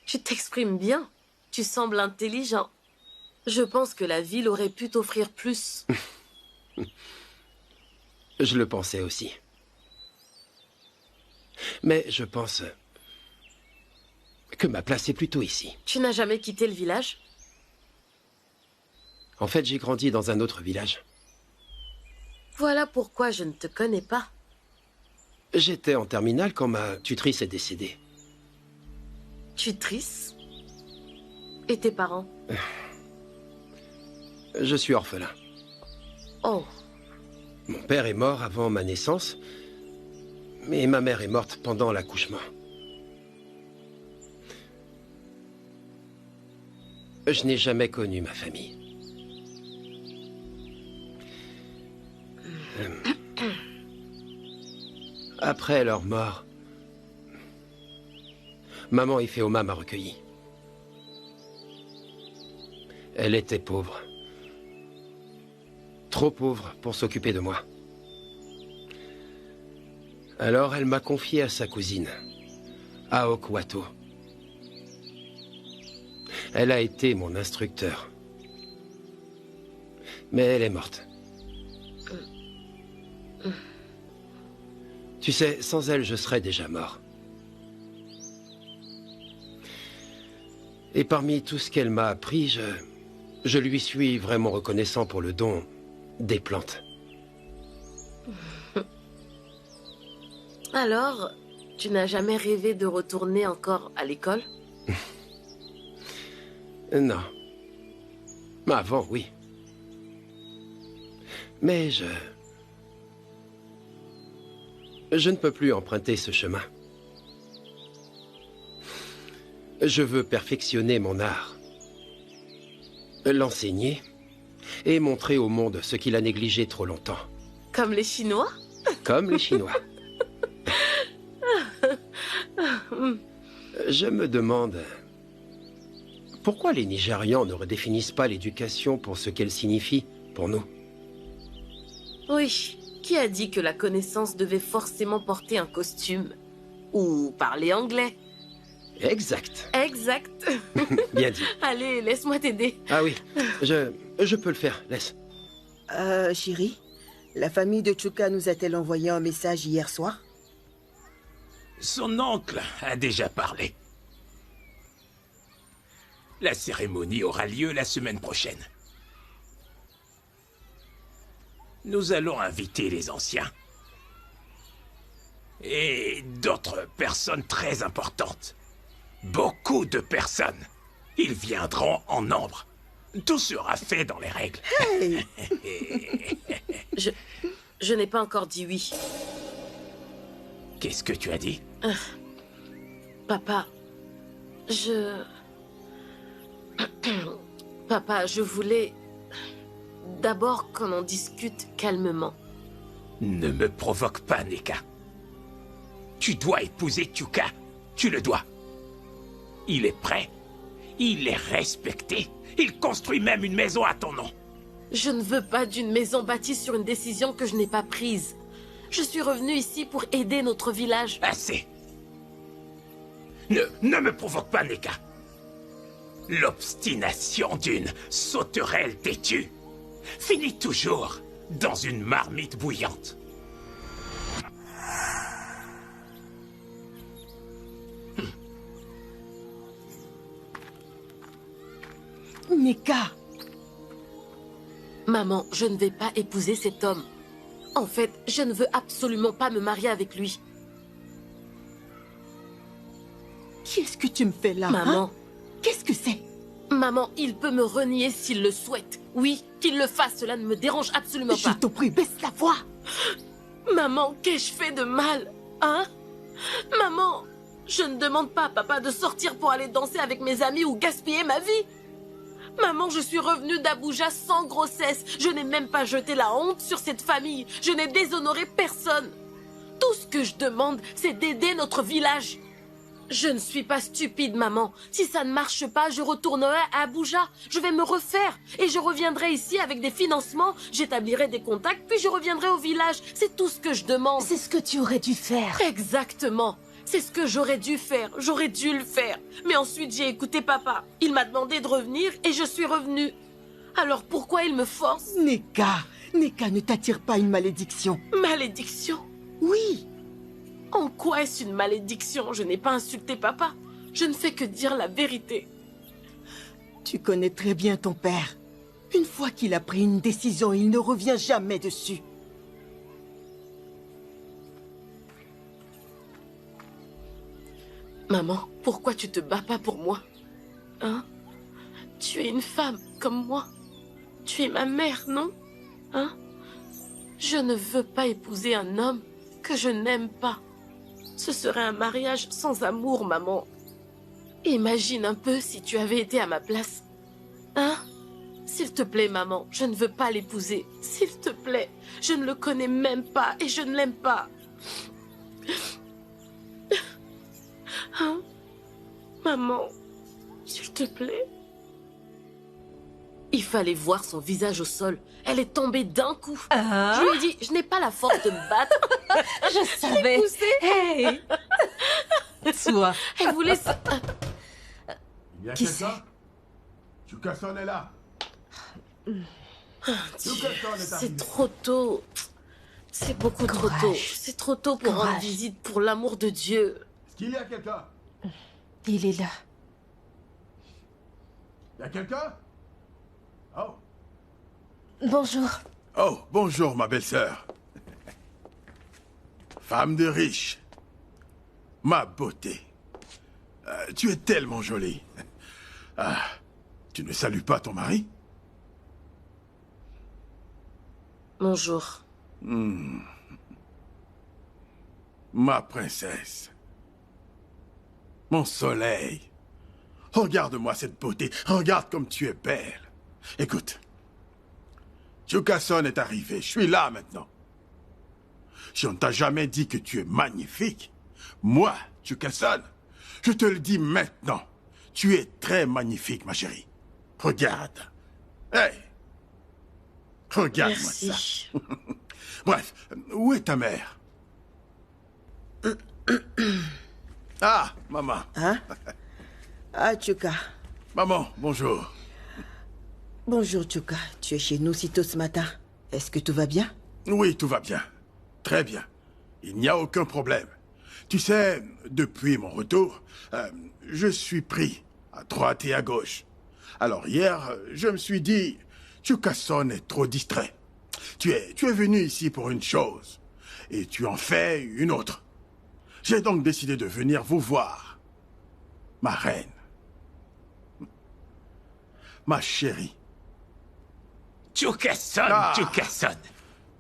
Speaker 2: Tu t'exprimes bien. Tu sembles intelligent. Je pense que la ville aurait pu t'offrir plus.
Speaker 5: Je le pensais aussi. Mais je pense que ma place est plutôt ici.
Speaker 2: Tu n'as jamais quitté le village?
Speaker 5: En fait, j'ai grandi dans un autre village.
Speaker 2: Voilà pourquoi je ne te connais pas.
Speaker 5: J'étais en terminale quand ma tutrice est décédée.
Speaker 2: Tutrice? Et tes parents?
Speaker 5: Je suis orphelin.
Speaker 2: Oh.
Speaker 5: Mon père est mort avant ma naissance, mais ma mère est morte pendant l'accouchement. Je n'ai jamais connu ma famille. Après leur mort, maman Ifeoma m'a recueilli. Elle était pauvre. Trop pauvre pour s'occuper de moi. Alors elle m'a confié à sa cousine, Aokwato. Elle a été mon instructeur. Mais elle est morte. Tu sais, sans elle, je serais déjà mort. Et parmi tout ce qu'elle m'a appris, je lui suis vraiment reconnaissant pour le don des plantes.
Speaker 2: Alors, tu n'as jamais rêvé de retourner encore à l'école?
Speaker 5: Non. Avant, oui. Mais je ne peux plus emprunter ce chemin. Je veux perfectionner mon art, l'enseigner et montrer au monde ce qu'il a négligé trop longtemps.
Speaker 2: Comme les Chinois?
Speaker 5: Comme les Chinois. Je me demande pourquoi les Nigérians ne redéfinissent pas l'éducation pour ce qu'elle signifie pour nous.
Speaker 2: Oui. Qui a dit que la connaissance devait forcément porter un costume? Ou parler anglais?
Speaker 5: Exact.
Speaker 2: Exact.
Speaker 5: Bien dit.
Speaker 2: Allez, laisse-moi t'aider.
Speaker 5: Ah oui, je peux le faire, laisse.
Speaker 1: Chérie, la famille de Chuka nous a-t-elle envoyé un message hier soir?
Speaker 4: Son oncle a déjà parlé. La cérémonie aura lieu la semaine prochaine. Nous allons inviter les anciens. Et d'autres personnes très importantes. Beaucoup de personnes. Ils viendront en nombre. Tout sera fait dans les règles.
Speaker 1: Hey.
Speaker 2: Je n'ai pas encore dit oui.
Speaker 4: Qu'est-ce que tu as dit?
Speaker 2: Papa, Papa, je voulais d'abord qu'on en discute calmement.
Speaker 4: Ne me provoque pas, Neka. Tu dois épouser Tjuka. Tu le dois. Il est prêt. Il est respecté. Il construit même une maison à ton nom.
Speaker 2: Je ne veux pas d'une maison bâtie sur une décision que je n'ai pas prise. Je suis revenue ici pour aider notre village.
Speaker 4: Assez. Ne me provoque pas, Neka. L'obstination d'une sauterelle têtue finit toujours dans une marmite bouillante.
Speaker 1: Neka.
Speaker 2: Maman, je ne vais pas épouser cet homme. En fait, je ne veux absolument pas me marier avec lui.
Speaker 1: Qu'est-ce que tu me fais là?
Speaker 2: Maman.
Speaker 1: Hein? Qu'est-ce que c'est?
Speaker 2: Maman, il peut me renier s'il le souhaite. Oui, qu'il le fasse, cela ne me dérange absolument pas.
Speaker 1: Je t'en prie, baisse la voix.
Speaker 2: Maman, qu'ai-je fait de mal? Hein? Maman, je ne demande pas à papa de sortir pour aller danser avec mes amis ou gaspiller ma vie. Maman, je suis revenue d'Abuja sans grossesse. Je n'ai même pas jeté la honte sur cette famille. Je n'ai déshonoré personne. Tout ce que je demande, c'est d'aider notre village. Je ne suis pas stupide, maman. Si ça ne marche pas, je retournerai à Abuja. Je vais me refaire. Et je reviendrai ici avec des financements. J'établirai des contacts, puis je reviendrai au village. C'est tout ce que je demande.
Speaker 3: C'est ce que tu aurais dû faire.
Speaker 2: Exactement. C'est ce que j'aurais dû faire. J'aurais dû le faire. Mais ensuite, j'ai écouté papa. Il m'a demandé de revenir et je suis revenue. Alors pourquoi il me force?
Speaker 1: Neka, Neka, ne t'attire pas une malédiction.
Speaker 2: Malédiction?
Speaker 1: Oui.
Speaker 2: En quoi est-ce une malédiction? Je n'ai pas insulté papa. Je ne fais que dire la vérité.
Speaker 1: Tu connais très bien ton père. Une fois qu'il a pris une décision, il ne revient jamais dessus.
Speaker 2: Maman, pourquoi tu te bats pas pour moi? Hein? Tu es une femme comme moi. Tu es ma mère, non? Hein? Je ne veux pas épouser un homme que je n'aime pas. Ce serait un mariage sans amour, maman. Imagine un peu si tu avais été à ma place. Hein? S'il te plaît, maman, je ne veux pas l'épouser. S'il te plaît, je ne le connais même pas et je ne l'aime pas. Hein? Maman, s'il te plaît. Il fallait voir son visage au sol. Elle est tombée d'un coup.
Speaker 3: Ah.
Speaker 2: Je lui ai dit, je n'ai pas la force de me battre.
Speaker 3: Je savais. Hey. Toi.
Speaker 2: Elle voulait...
Speaker 6: Il y a
Speaker 3: Qui
Speaker 6: quelqu'un? Tjuka-san est là.
Speaker 2: C'est trop tôt. C'est beaucoup trop tôt. C'est trop tôt pour rendre visite pour l'amour de Dieu.
Speaker 6: Est-ce qu'il y a quelqu'un?
Speaker 3: Il est là.
Speaker 6: Il y a quelqu'un? Oh.
Speaker 3: Bonjour.
Speaker 6: Oh, bonjour, ma belle-sœur. Femme de riche. Ma beauté. Tu es tellement jolie. Ah, tu ne salues pas ton mari?
Speaker 2: Bonjour.
Speaker 6: Ma princesse. Mon soleil. Regarde-moi cette beauté. Regarde comme tu es belle. Écoute. Tjuka-san est arrivé. Je suis là maintenant. Si on ne t'a jamais dit que tu es magnifique, moi, Tjuka-san, je te le dis maintenant. Tu es très magnifique, ma chérie. Regarde. Hey. Regarde-moi ça.
Speaker 2: Merci.
Speaker 6: Bref, où est ta mère? Ah, maman.
Speaker 1: Hein? Ah, Tjuka.
Speaker 6: Maman, bonjour.
Speaker 1: Bonjour, Tjuka. Tu es chez nous si tôt ce matin. Est-ce que tout va bien?
Speaker 6: Oui, tout va bien. Très bien. Il n'y a aucun problème. Tu sais, depuis mon retour, je suis pris à droite et à gauche. Alors hier, je me suis dit, Tjuka-san est trop distrait. Tu es venu ici pour une chose, et tu en fais une autre. J'ai donc décidé de venir vous voir. ma reine, ma chérie.
Speaker 4: Chukasson, Chukasson.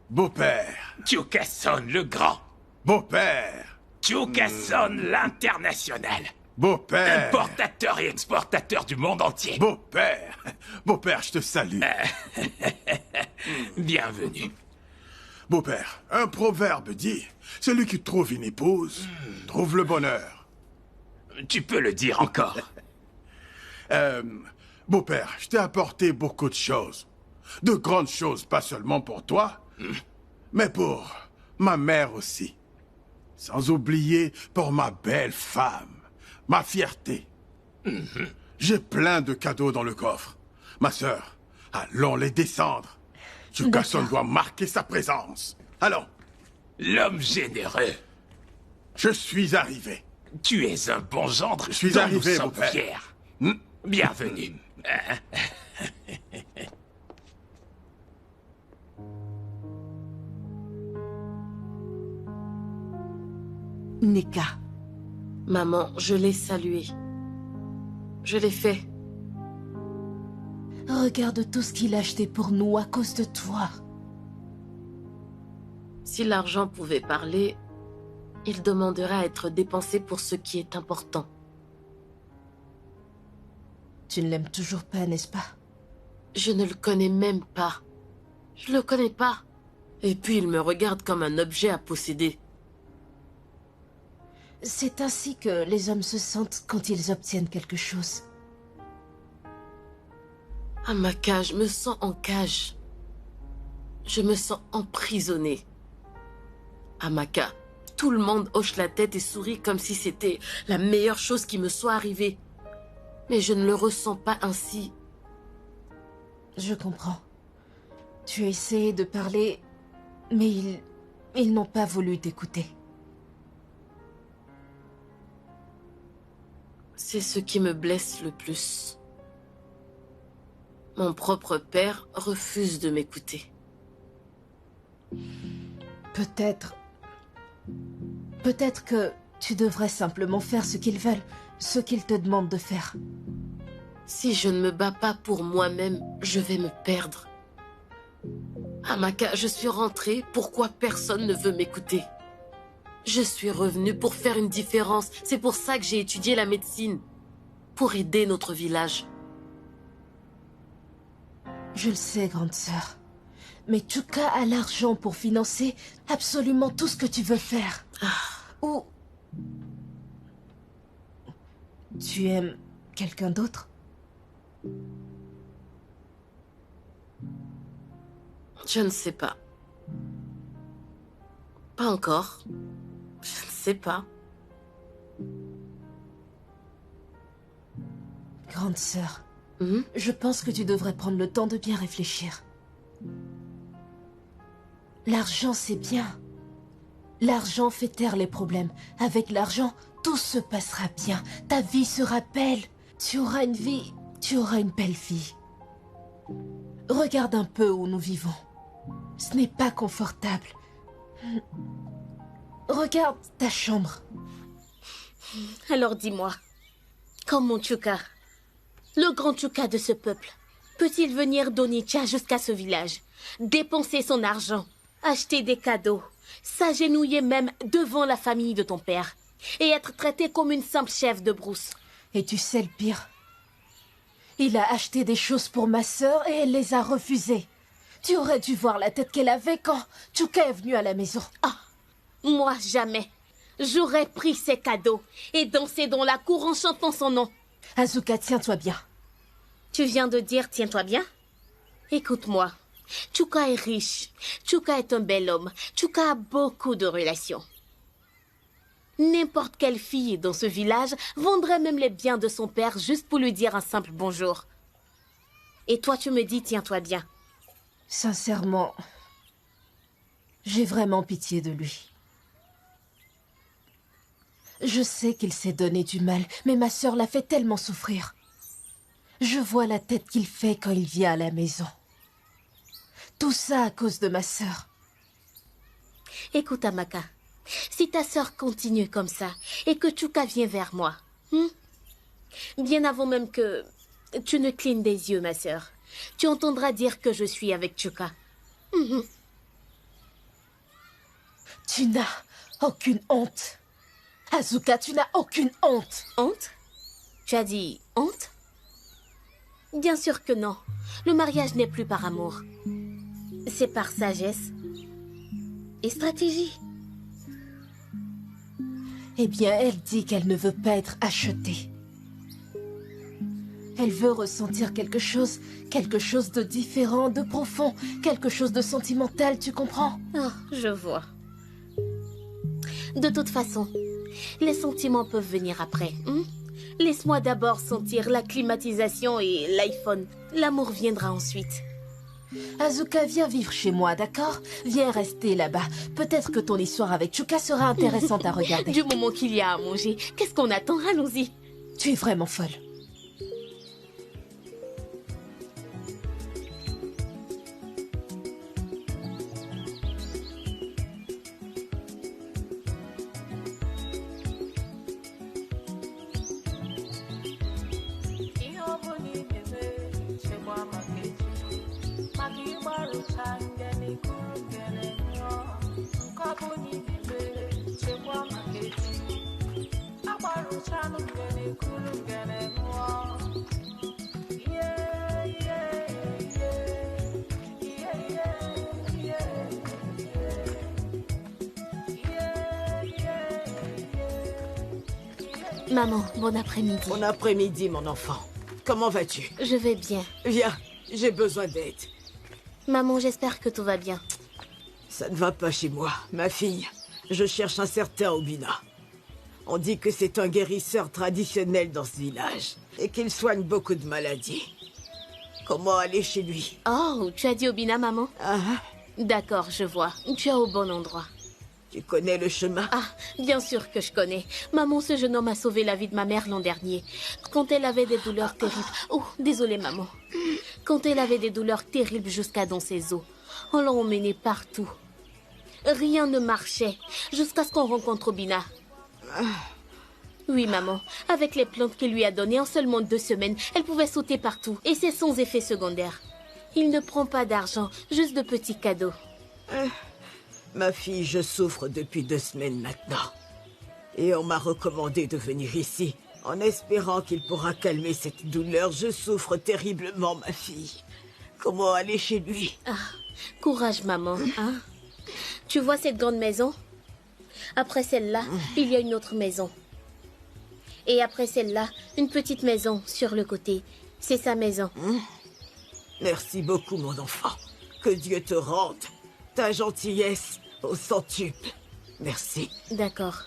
Speaker 6: Beau-père.
Speaker 4: Chukasson le grand.
Speaker 6: Beau-père.
Speaker 4: Chukasson l'international.
Speaker 6: Beau-père.
Speaker 4: Importateur et exportateur du monde entier.
Speaker 6: Beau-père. Beau-père, je te salue.
Speaker 4: Bienvenue.
Speaker 6: Beau-père, un proverbe dit, celui qui trouve une épouse, trouve le bonheur.
Speaker 4: Tu peux le dire encore.
Speaker 6: Beau-père, je t'ai apporté beaucoup de choses. De grandes choses, pas seulement pour toi, mais pour ma mère aussi. Sans oublier pour ma belle femme, ma fierté. J'ai plein de cadeaux dans le coffre. Ma sœur, allons les descendre. Chukasson doit marquer sa présence. Allons.
Speaker 4: L'homme généreux.
Speaker 6: Je suis arrivé.
Speaker 4: Tu es un bon gendre.
Speaker 6: Je suis
Speaker 4: dont
Speaker 6: arrivé,
Speaker 4: nous sommes
Speaker 6: beau-père.
Speaker 4: fiers. Bienvenue.
Speaker 1: Neka.
Speaker 2: Maman, je l'ai salué. Je l'ai fait.
Speaker 3: Regarde tout ce qu'il a acheté pour nous à cause de toi.
Speaker 2: Si l'argent pouvait parler, il demanderait à être dépensé pour ce qui est important.
Speaker 3: Tu ne l'aimes toujours pas, n'est-ce pas?
Speaker 2: Je ne le connais même pas. Je le connais pas. Et puis il me regarde comme un objet à posséder.
Speaker 3: C'est ainsi que les hommes se sentent quand ils obtiennent quelque chose.
Speaker 2: Amaka, je me sens en cage. Je me sens emprisonnée. Amaka, tout le monde hoche la tête et sourit comme si c'était la meilleure chose qui me soit arrivée. Mais je ne le ressens pas ainsi.
Speaker 3: Je comprends. Tu as essayé de parler, mais ils n'ont pas voulu t'écouter.
Speaker 2: C'est ce qui me blesse le plus. Mon propre père refuse de m'écouter.
Speaker 3: Peut-être que tu devrais simplement faire ce qu'ils veulent, ce qu'ils te demandent de faire.
Speaker 2: Si je ne me bats pas pour moi-même, je vais me perdre. Amaka, je suis rentrée, pourquoi personne ne veut m'écouter? Je suis revenue pour faire une différence. C'est pour ça que j'ai étudié la médecine. Pour aider notre village.
Speaker 3: Je le sais, grande sœur. Mais Chuka a l'argent pour financer absolument tout ce que tu veux faire. Ou... Tu aimes quelqu'un d'autre?
Speaker 2: Je ne sais pas. Pas encore. Je ne sais pas.
Speaker 3: Grande sœur, je pense que tu devrais prendre le temps de bien réfléchir. L'argent, c'est bien. L'argent fait taire les problèmes. Avec l'argent, tout se passera bien. Ta vie sera belle. Tu auras une vie, tu auras une belle vie. Regarde un peu où nous vivons. Ce n'est pas confortable. Regarde ta chambre.
Speaker 9: Alors dis-moi, comment Chuka, le grand Chuka de ce peuple, peut-il venir d'Onitsha jusqu'à ce village, dépenser son argent, acheter des cadeaux, s'agenouiller même devant la famille de ton père et être traité comme une simple chef de brousse?
Speaker 3: Et tu sais le pire? Il a acheté des choses pour ma sœur et elle les a refusées. Tu aurais dû voir la tête qu'elle avait quand Chuka est venu à la maison.
Speaker 9: Ah, moi jamais. J'aurais pris ses cadeaux et dansé dans la cour en chantant son nom.
Speaker 3: Azuka, tiens-toi bien.
Speaker 9: Tu viens de dire tiens-toi bien? Écoute-moi. Chuka est riche. Chuka est un bel homme. Chuka a beaucoup de relations. N'importe quelle fille dans ce village vendrait même les biens de son père juste pour lui dire un simple bonjour. Et toi, tu me dis tiens-toi bien.
Speaker 3: Sincèrement, j'ai vraiment pitié de lui. Je sais qu'il s'est donné du mal, mais ma sœur l'a fait tellement souffrir. Je vois la tête qu'il fait quand il vient à la maison. Tout ça à cause de ma sœur.
Speaker 9: Écoute, Amaka, si ta sœur continue comme ça et que Chuka vient vers moi, Bien avant même que tu ne clignes des yeux, ma sœur, tu entendras dire que je suis avec Chuka.
Speaker 3: Tu n'as aucune honte. Asuka, tu n'as aucune honte.
Speaker 9: Honte? Tu as dit honte? Bien sûr que non. Le mariage n'est plus par amour. C'est par sagesse et stratégie.
Speaker 3: Eh bien, elle dit qu'elle ne veut pas être achetée. Elle veut ressentir quelque chose de différent, de profond, quelque chose de sentimental, tu comprends?
Speaker 9: Oh, je vois. De toute façon, les sentiments peuvent venir après. Laisse-moi d'abord sentir la climatisation et l'iPhone. L'amour viendra ensuite.
Speaker 3: Asuka, viens vivre chez moi, d'accord? Viens rester là-bas. Peut-être que ton histoire avec Chuka sera intéressante à regarder.
Speaker 9: Du moment qu'il y a à manger, qu'est-ce qu'on attend? Allons-y.
Speaker 3: Tu es vraiment folle.
Speaker 9: Maman, bon après-midi.
Speaker 10: Bon après-midi, mon enfant. Comment vas-tu?
Speaker 9: Je vais bien.
Speaker 10: Viens, j'ai besoin d'aide.
Speaker 9: Maman, j'espère que tout va bien.
Speaker 10: Ça ne va pas chez moi, ma fille. Je cherche un certain Obina. On dit que c'est un guérisseur traditionnel dans ce village et qu'il soigne beaucoup de maladies. Comment aller chez lui?
Speaker 9: Oh, tu as dit Obina, maman?
Speaker 10: Ah,
Speaker 9: d'accord, je vois. Tu es au bon endroit.
Speaker 10: tu connais le chemin?
Speaker 9: Ah, bien sûr que je connais. Maman, ce jeune homme a sauvé la vie de ma mère l'an dernier. Quand elle avait des douleurs terribles... Oh, désolée, maman. Quand elle avait des douleurs terribles jusqu'à dans ses os, on l'a emmenée partout. Rien ne marchait, jusqu'à ce qu'on rencontre Obina. Oui, maman. Avec les plantes qu'il lui a données en seulement 2 semaines, elle pouvait sauter partout. Et c'est sans effet secondaire. Il ne prend pas d'argent, juste de petits cadeaux.
Speaker 10: Ma fille, je souffre depuis 2 semaines maintenant. Et on m'a recommandé de venir ici, en espérant qu'il pourra calmer cette douleur. Je souffre terriblement, ma fille. Comment aller chez lui?
Speaker 9: Ah, courage, maman. Hein? Tu vois cette grande maison? Après celle-là, il y a une autre maison. Et après celle-là, une petite maison sur le côté. C'est sa maison.
Speaker 10: Merci beaucoup, mon enfant. Que Dieu te rende ta gentillesse au centuple. Merci.
Speaker 9: D'accord.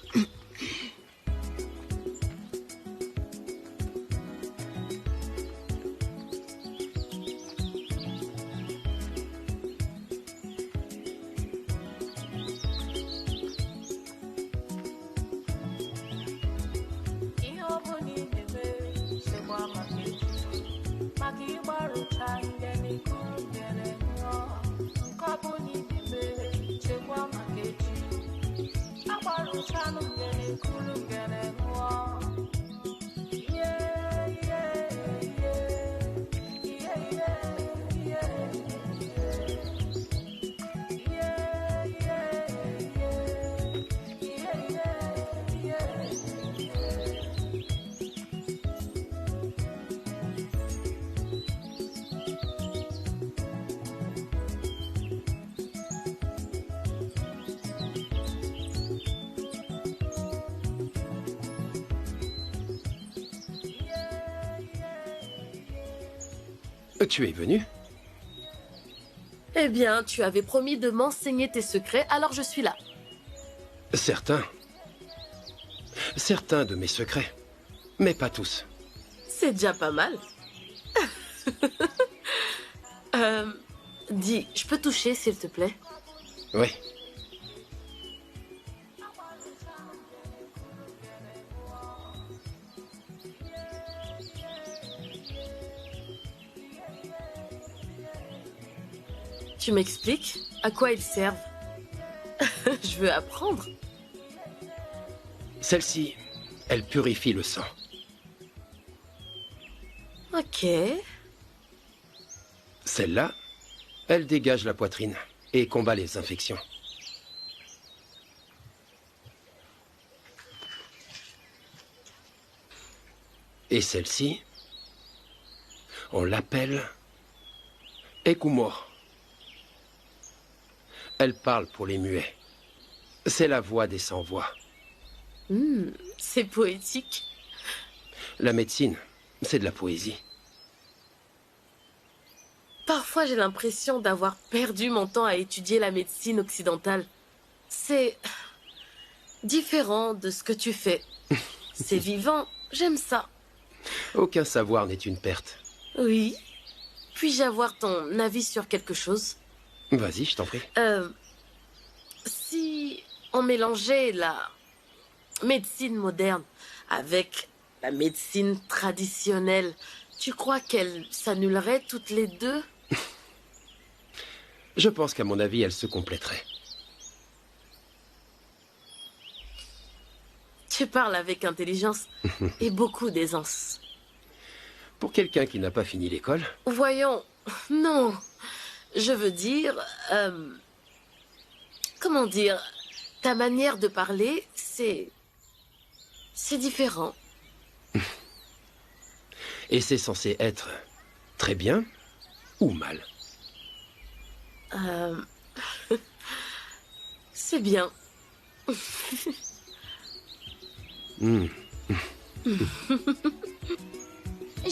Speaker 5: Tu es venu?
Speaker 2: Eh bien, tu avais promis de m'enseigner tes secrets, alors je suis là.
Speaker 5: Certains. Certains de mes secrets. Mais pas tous.
Speaker 2: C'est déjà pas mal. Dis, je peux toucher, s'il te plaît?
Speaker 5: Oui.
Speaker 2: Tu m'expliques à quoi ils servent? Je veux apprendre.
Speaker 5: Celle-ci, elle purifie le sang.
Speaker 2: Ok.
Speaker 5: Celle-là, elle dégage la poitrine et combat les infections. Et celle-ci, on l'appelle Ekumor. Elle parle pour les muets. C'est la voix des sans-voix.
Speaker 2: C'est poétique.
Speaker 5: La médecine, c'est de la poésie.
Speaker 2: Parfois, j'ai l'impression d'avoir perdu mon temps à étudier la médecine occidentale. C'est différent de ce que tu fais. C'est vivant, j'aime ça.
Speaker 5: Aucun savoir n'est une perte.
Speaker 2: Oui. Puis-je avoir ton avis sur quelque chose?
Speaker 5: Vas-y, je t'en prie.
Speaker 2: Si on mélangeait la médecine moderne avec la médecine traditionnelle, tu crois qu'elles s'annuleraient toutes les deux?
Speaker 5: Je pense qu'à mon avis, elles se compléteraient.
Speaker 2: Tu parles avec intelligence et beaucoup d'aisance.
Speaker 5: Pour quelqu'un qui n'a pas fini l'école.
Speaker 2: Voyons, non. Je veux dire... comment dire? Ta manière de parler, c'est différent.
Speaker 5: Et c'est censé être très bien ou mal?
Speaker 2: C'est bien.
Speaker 3: Je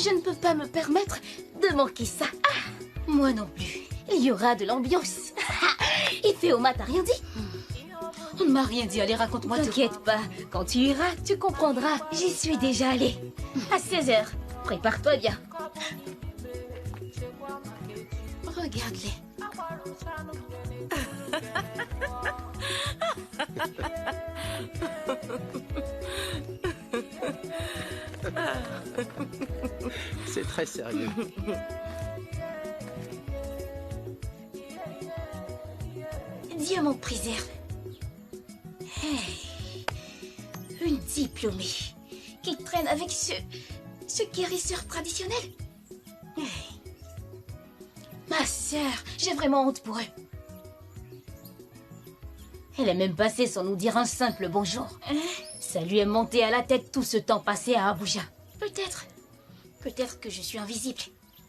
Speaker 3: ne peux pas me permettre de manquer ça. Ah, moi non plus. Il y aura de l'ambiance. Ifeoma, t'as rien dit? On ne m'a rien dit, allez, raconte-moi tout. T'inquiète pas, quand tu iras, tu comprendras. J'y suis déjà allée. À 16h. Prépare-toi bien. Regarde-les.
Speaker 5: C'est très sérieux.
Speaker 3: Dieu m'en préserve. Hey, une diplômée qui traîne avec ce guérisseur traditionnel. Hey. Ma sœur, j'ai vraiment honte pour eux. Elle est même passée sans nous dire un simple bonjour. Ça lui est monté à la tête tout ce temps passé à Abuja. Peut-être que je suis invisible.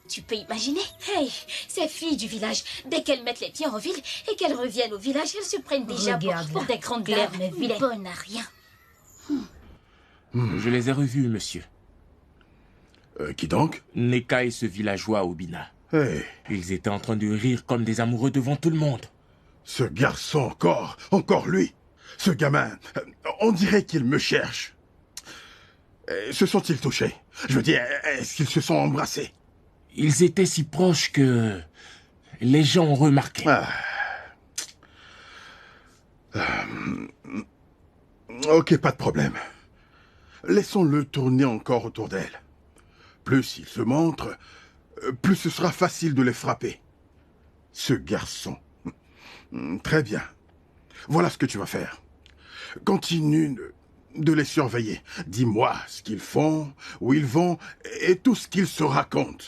Speaker 3: Tu peux imaginer? Hey, ces filles du village, dès qu'elles mettent les pieds en ville et qu'elles reviennent au village, elles se prennent déjà pour des grandes glaires, mais vilaines. Bonnes à rien.
Speaker 7: Je les ai revus, monsieur.
Speaker 6: Qui donc?
Speaker 7: Neka et ce villageois Obina.
Speaker 6: Hey.
Speaker 7: Ils étaient en train de rire comme des amoureux devant tout le monde.
Speaker 6: Ce garçon encore lui. Ce gamin, on dirait qu'il me cherche. Se sont-ils touchés? Je veux dire, est-ce qu'ils se sont embrassés?
Speaker 7: Ils étaient si proches que les gens ont remarqué.
Speaker 6: Ok, pas de problème. Laissons-le tourner encore autour d'elle. Plus il se montre, plus ce sera facile de les frapper. Ce garçon. Très bien. Voilà ce que tu vas faire. Continue de les surveiller. Dis-moi ce qu'ils font, où ils vont et tout ce qu'ils se racontent.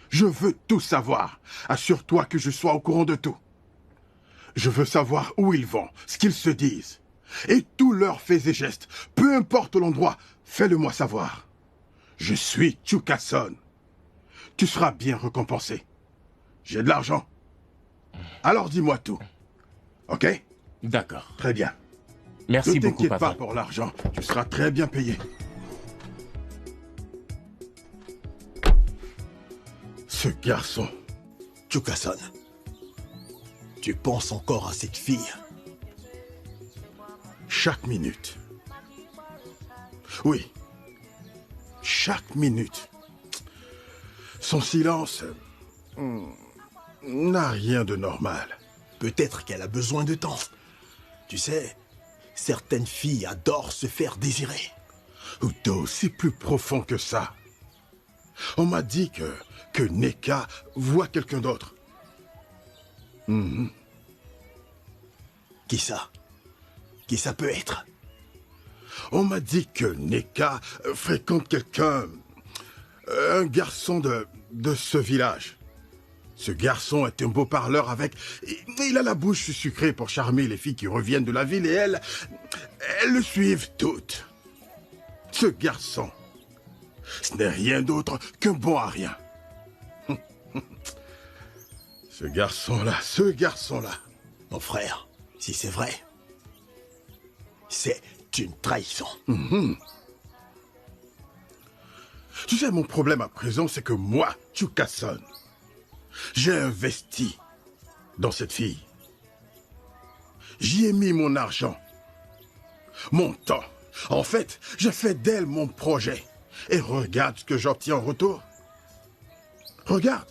Speaker 6: Je veux tout savoir. Assure-toi que je sois au courant de tout. Je veux savoir où ils vont, ce qu'ils se disent. Et tous leurs faits et gestes. Peu importe l'endroit, fais-le-moi savoir. Je suis Chukason. Tu seras bien récompensé. J'ai de l'argent. Alors dis-moi tout. Ok?
Speaker 7: D'accord.
Speaker 6: Très bien.
Speaker 7: Merci beaucoup,
Speaker 6: Ne t'inquiète pas
Speaker 7: patron.
Speaker 6: pour l'argent. Tu seras très bien payé. Ce garçon.
Speaker 8: Chukason, tu penses encore à cette fille?
Speaker 6: Chaque minute. Oui. Chaque minute. Son silence n'a rien de normal.
Speaker 8: Peut-être qu'elle a besoin de temps. Tu sais, certaines filles adorent se faire désirer.
Speaker 6: Udo, c'est plus profond que ça. On m'a dit que Neka voit quelqu'un d'autre.
Speaker 8: Qui ça? Qui ça peut être?
Speaker 6: On m'a dit que Neka fréquente quelqu'un Un garçon de ce village. Ce garçon est un beau parleur avec... Il a la bouche sucrée pour charmer les filles qui reviennent de la ville et elles le suivent toutes. Ce garçon, ce n'est rien d'autre qu'un bon à rien. Ce garçon-là.
Speaker 8: Mon frère, si c'est vrai, c'est une trahison.
Speaker 6: Tu sais, mon problème à présent, c'est que moi, Chuka-san, j'ai investi dans cette fille. J'y ai mis mon argent, mon temps. En fait, j'ai fait d'elle mon projet. Et regarde ce que j'obtiens en retour. Regarde.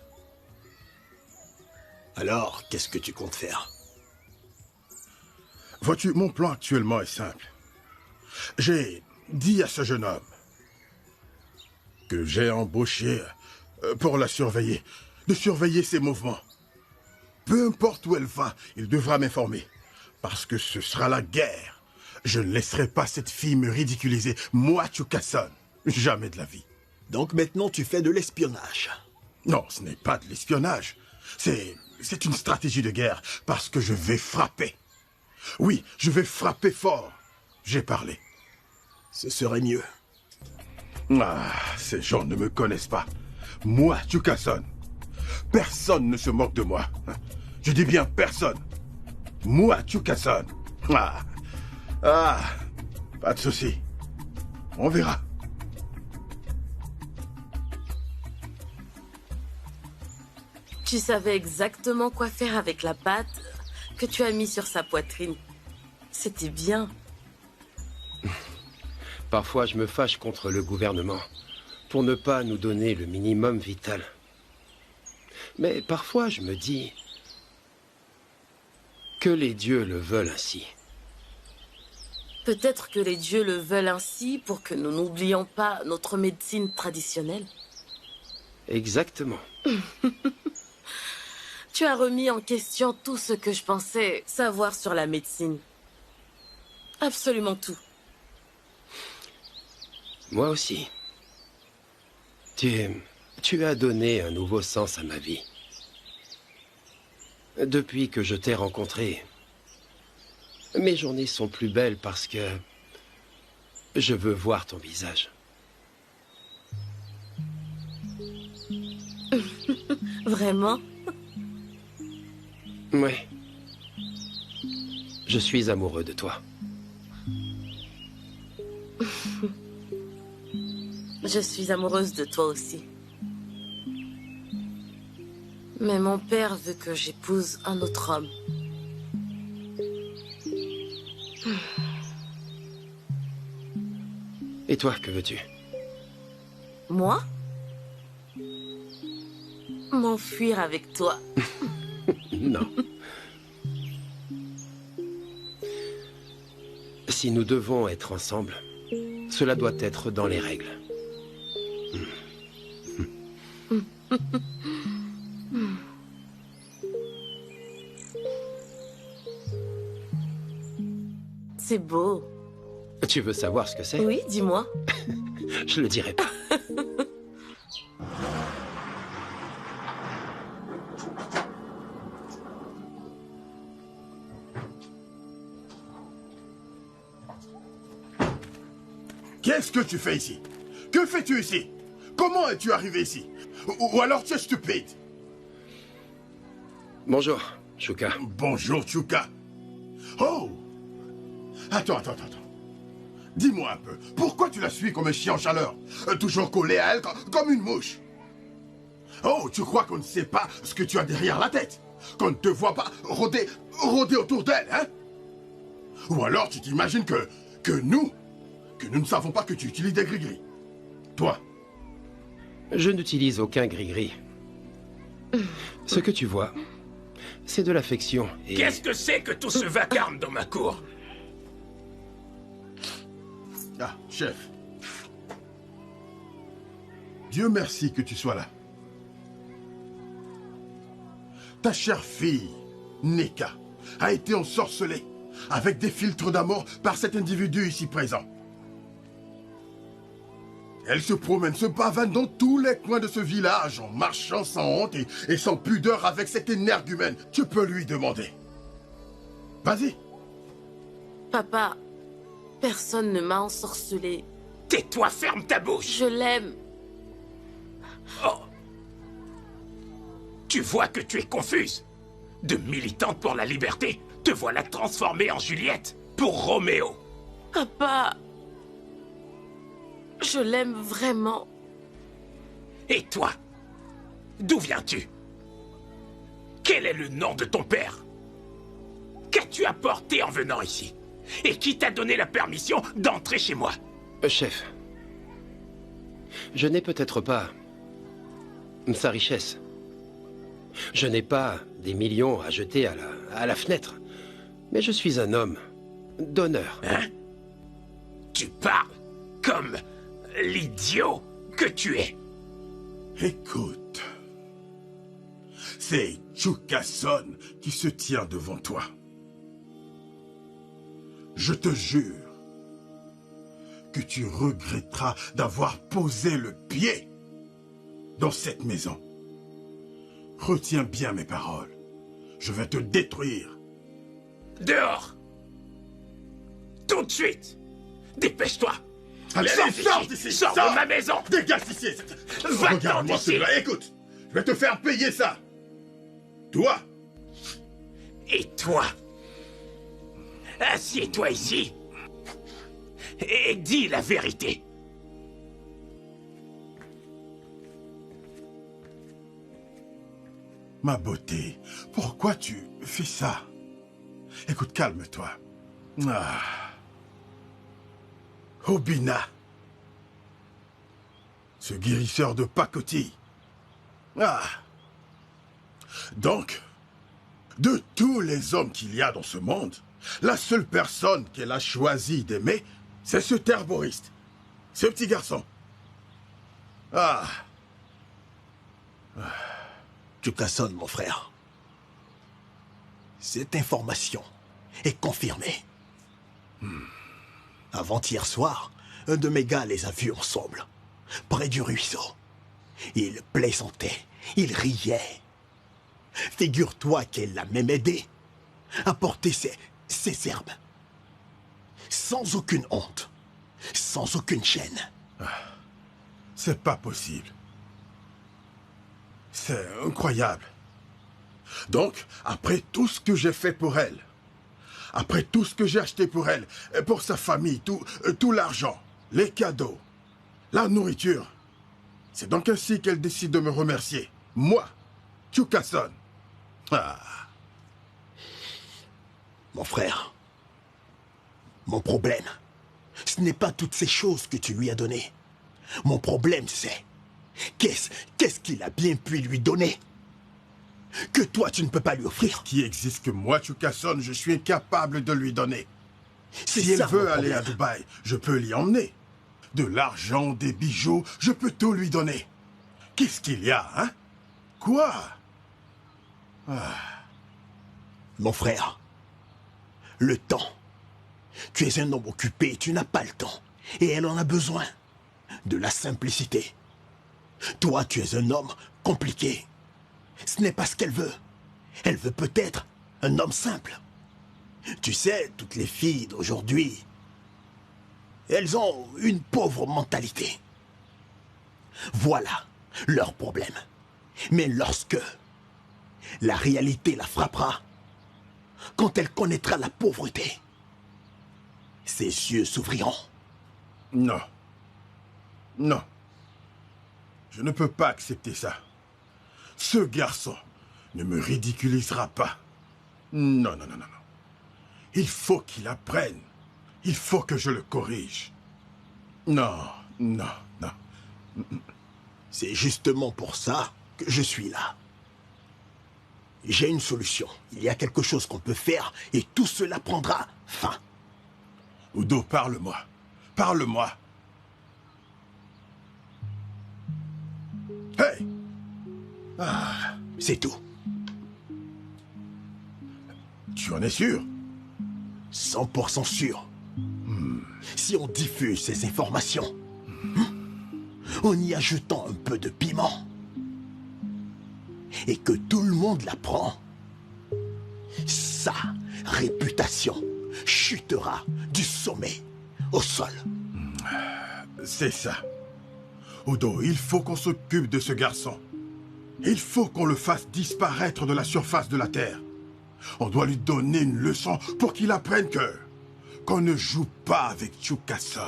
Speaker 8: Alors, qu'est-ce que tu comptes faire?
Speaker 6: Vois-tu, mon plan actuellement est simple. J'ai dit à ce jeune homme que j'ai embauché pour la surveiller, de surveiller ses mouvements. Peu importe où elle va, il devra m'informer. Parce que ce sera la guerre. Je ne laisserai pas cette fille me ridiculiser. Moi, Chuka-san, jamais de la vie.
Speaker 8: Donc maintenant, tu fais de l'espionnage.
Speaker 6: Non, ce n'est pas de l'espionnage. C'est une stratégie de guerre, parce que je vais frapper. Oui, je vais frapper fort. J'ai parlé.
Speaker 8: Ce serait mieux.
Speaker 6: Ah, ces gens ne me connaissent pas. Moi, Chuka-san, personne ne se moque de moi. Je dis bien personne. Moi, Chuka-san. Pas de souci. On verra.
Speaker 2: Tu savais exactement quoi faire avec la pâte que tu as mis sur sa poitrine. C'était bien.
Speaker 5: Parfois, je me fâche contre le gouvernement pour ne pas nous donner le minimum vital. Mais parfois, je me dis que les dieux le veulent ainsi.
Speaker 2: Peut-être que les dieux le veulent ainsi pour que nous n'oublions pas notre médecine traditionnelle.
Speaker 5: Exactement.
Speaker 2: Tu as remis en question tout ce que je pensais savoir sur la médecine. Absolument tout.
Speaker 5: Moi aussi. Tu as donné un nouveau sens à ma vie. Depuis que je t'ai rencontré, mes journées sont plus belles parce que je veux voir ton visage.
Speaker 2: Vraiment?
Speaker 5: Oui. Je suis amoureux de toi.
Speaker 2: Je suis amoureuse de toi aussi. Mais mon père veut que j'épouse un autre homme.
Speaker 5: Et toi, que veux-tu?
Speaker 2: Moi? M'enfuir avec toi.
Speaker 5: Non. Si nous devons être ensemble, cela doit être dans les règles.
Speaker 2: C'est beau.
Speaker 5: Tu veux savoir ce que c'est?
Speaker 2: Oui, dis-moi.
Speaker 5: Je le dirai pas.
Speaker 6: Qu'est-ce que tu fais ici? Que fais-tu ici? Comment es-tu arrivé ici? Ou alors tu es stupide?
Speaker 5: Bonjour, Chuka.
Speaker 6: Bonjour, Chuka. Oh! Attends. Dis-moi un peu, pourquoi tu la suis comme un chien en chaleur? Toujours collé à elle comme une mouche? Oh, tu crois qu'on ne sait pas ce que tu as derrière la tête? Qu'on ne te voit pas rôder autour d'elle, hein? Ou alors tu t'imagines que nous ne savons pas que tu utilises des gris-gris? Toi?
Speaker 5: Je n'utilise aucun gris-gris. Ce que tu vois, c'est de l'affection et...
Speaker 4: Qu'est-ce que c'est que tout ce vacarme dans ma cour?
Speaker 6: Ah, chef. Dieu merci que tu sois là. Ta chère fille, Neka, a été ensorcelée avec des filtres d'amour par cet individu ici présent. Elle se promène, se pavane dans tous les coins de ce village, en marchant sans honte et sans pudeur avec cette énergumène. Tu peux lui demander. Vas-y.
Speaker 2: Papa, personne ne m'a ensorcelé.
Speaker 4: Tais-toi, ferme ta bouche.
Speaker 2: Je l'aime.
Speaker 4: Oh. Tu vois que tu es confuse. De militante pour la liberté, te voilà transformée en Juliette pour Roméo.
Speaker 2: Papa, je l'aime vraiment.
Speaker 4: Et toi, d'où viens-tu? Quel est le nom de ton père? Qu'as-tu apporté en venant ici? Et qui t'a donné la permission d'entrer chez moi?
Speaker 5: Chef, je n'ai peut-être pas sa richesse. Je n'ai pas des millions à jeter à la fenêtre. Mais je suis un homme d'honneur.
Speaker 4: Hein? Tu parles comme l'idiot que tu es.
Speaker 6: Écoute, c'est Chukasson qui se tient devant toi. Je te jure que tu regretteras d'avoir posé le pied dans cette maison. Retiens bien mes paroles. Je vais te détruire.
Speaker 4: Dehors! Tout de suite! Dépêche-toi!
Speaker 6: Allez, sors d'ici!
Speaker 4: Sors de ma maison!
Speaker 6: Dégage d'ici! Regarde-moi celui-là, écoute! Je vais te faire payer ça! Toi!
Speaker 4: Et toi? Assieds-toi ici et dis la vérité.
Speaker 6: Ma beauté, pourquoi tu fais ça? Écoute, calme-toi. Ah. Obina. Ce guérisseur de pacotille. Ah. Donc, de tous les hommes qu'il y a dans ce monde, la seule personne qu'elle a choisi d'aimer, c'est ce terroriste. Ce petit garçon. Ah.
Speaker 8: Chukasson, mon frère. Cette information est confirmée. Avant-hier soir, un de mes gars les a vus ensemble, près du ruisseau. Ils plaisantaient, ils riaient. Figure-toi qu'elle l'a même aidé à porter ses herbes. Sans aucune honte, sans aucune chaîne.
Speaker 6: C'est pas possible. C'est incroyable. Donc, après tout ce que j'ai fait pour elle, après tout ce que j'ai acheté pour elle, pour sa famille, tout l'argent, les cadeaux, la nourriture, c'est donc ainsi qu'elle décide de me remercier. Moi, Chukasson. Ah.
Speaker 8: Mon frère, mon problème, ce n'est pas toutes ces choses que tu lui as données. Mon problème, c'est qu'est-ce qu'il a bien pu lui donner que toi, tu ne peux pas lui offrir.
Speaker 6: Qu'est-ce qui existe que moi, Chukasson, je suis incapable de lui donner? Si elle veut aller à Dubaï, je peux l'y emmener. De l'argent, des bijoux, je peux tout lui donner. Qu'est-ce qu'il y a, hein? Quoi? Ah.
Speaker 8: Mon frère, le temps. Tu es un homme occupé, tu n'as pas le temps. Et elle en a besoin. De la simplicité. Toi, tu es un homme compliqué. Ce n'est pas ce qu'elle veut. Elle veut peut-être un homme simple. Tu sais, toutes les filles d'aujourd'hui, elles ont une pauvre mentalité. Voilà leur problème. Mais lorsque la réalité la frappera, quand elle connaîtra la pauvreté, ses yeux s'ouvriront.
Speaker 6: Non. Non. Je ne peux pas accepter ça. Ce garçon ne me ridiculisera pas. Non, non, non, non, non. Il faut qu'il apprenne. Il faut que je le corrige. Non, non, non.
Speaker 8: C'est justement pour ça que je suis là. J'ai une solution. Il y a quelque chose qu'on peut faire et tout cela prendra fin.
Speaker 6: Udo, parle-moi. Parle-moi. Hey!
Speaker 8: Ah, c'est tout.
Speaker 6: Tu en es sûr?
Speaker 8: 100% sûr. Si on diffuse ces informations, en y ajoutant un peu de piment, et que tout le monde l'apprend, sa réputation chutera du sommet au sol.
Speaker 6: C'est ça. Odo, il faut qu'on s'occupe de ce garçon. Il faut qu'on le fasse disparaître de la surface de la Terre. On doit lui donner une leçon pour qu'il apprenne qu'on ne joue pas avec Chukason.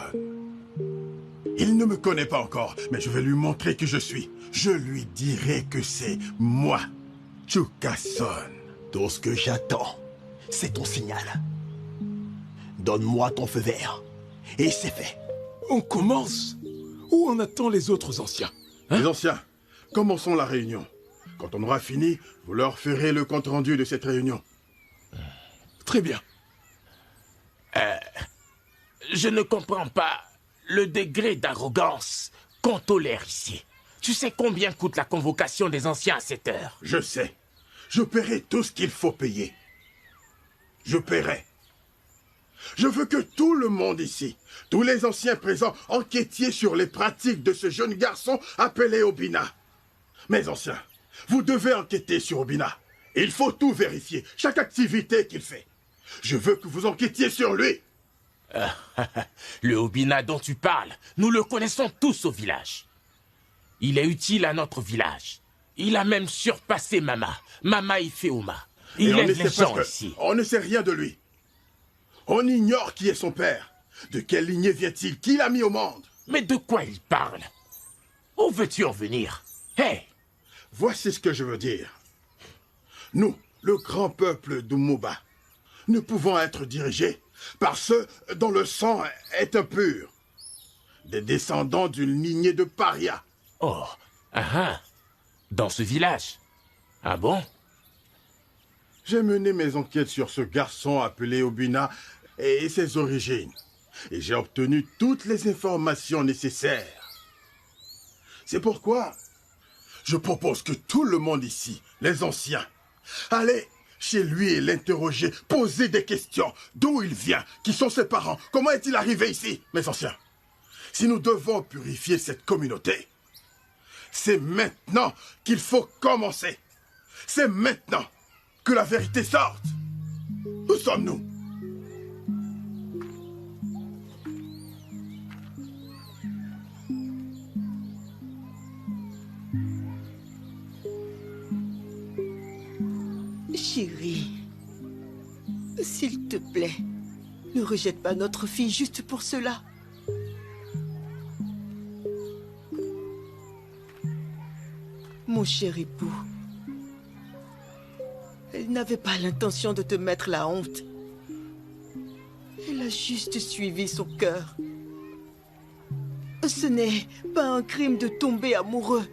Speaker 6: Il ne me connaît pas encore, mais je vais lui montrer qui je suis. Je lui dirai que c'est moi, Chukason.
Speaker 8: Tout ce que j'attends, c'est ton signal. Donne-moi ton feu vert. Et c'est fait.
Speaker 4: On commence? Ou on attend les autres anciens?
Speaker 6: Les anciens, commençons la réunion. Quand on aura fini, vous leur ferez le compte-rendu de cette réunion.
Speaker 4: Très bien.
Speaker 7: Je ne comprends pas le degré d'arrogance qu'on tolère ici. Tu sais combien coûte la convocation des anciens à cette heure?
Speaker 6: Je sais. Je paierai tout ce qu'il faut payer. Je paierai. Je veux que tout le monde ici, tous les anciens présents, enquêtiez sur les pratiques de ce jeune garçon appelé Obina. Mes anciens, vous devez enquêter sur Obina. Il faut tout vérifier, chaque activité qu'il fait. Je veux que vous enquêtiez sur lui.
Speaker 7: Le Obina dont tu parles, nous le connaissons tous au village. Il est utile à notre village. Il a même surpassé Mama Ifeoma. Il aide les gens ici.
Speaker 6: On ne sait rien de lui. On ignore qui est son père. De quelle lignée vient-il? Qui l'a mis au monde?
Speaker 7: Mais de quoi il parle? Où veux-tu en venir? Hé!
Speaker 6: Voici ce que je veux dire. Nous, le grand peuple d'Umuba, ne pouvons être dirigés par ceux dont le sang est impur. Des descendants d'une lignée de parias.
Speaker 7: Oh, dans ce village? Ah bon?
Speaker 6: J'ai mené mes enquêtes sur ce garçon appelé Obina et ses origines. Et j'ai obtenu toutes les informations nécessaires. C'est pourquoi je propose que tout le monde ici, les anciens, allez chez lui et l'interroger, poser des questions. D'où il vient? Qui sont ses parents? Comment est-il arrivé ici? Mes anciens, si nous devons purifier cette communauté, c'est maintenant qu'il faut commencer. C'est maintenant que la vérité sorte. Où sommes-nous?
Speaker 1: Chérie, s'il te plaît, ne rejette pas notre fille juste pour cela. Mon cher époux, elle n'avait pas l'intention de te mettre la honte. Elle a juste suivi son cœur. Ce n'est pas un crime de tomber amoureux.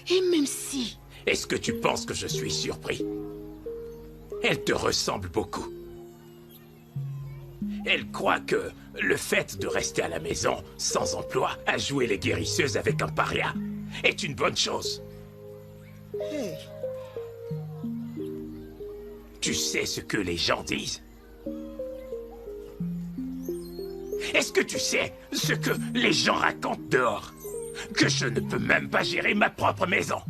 Speaker 1: Et même si...
Speaker 4: Est-ce que tu penses que je suis surpris? Elle te ressemble beaucoup. Elle croit que le fait de rester à la maison, sans emploi, à jouer les guérisseuses avec un paria, est une bonne chose.
Speaker 1: Hey.
Speaker 4: Tu sais ce que les gens disent? Est-ce que tu sais ce que les gens racontent dehors? Que je ne peux même pas gérer ma propre maison.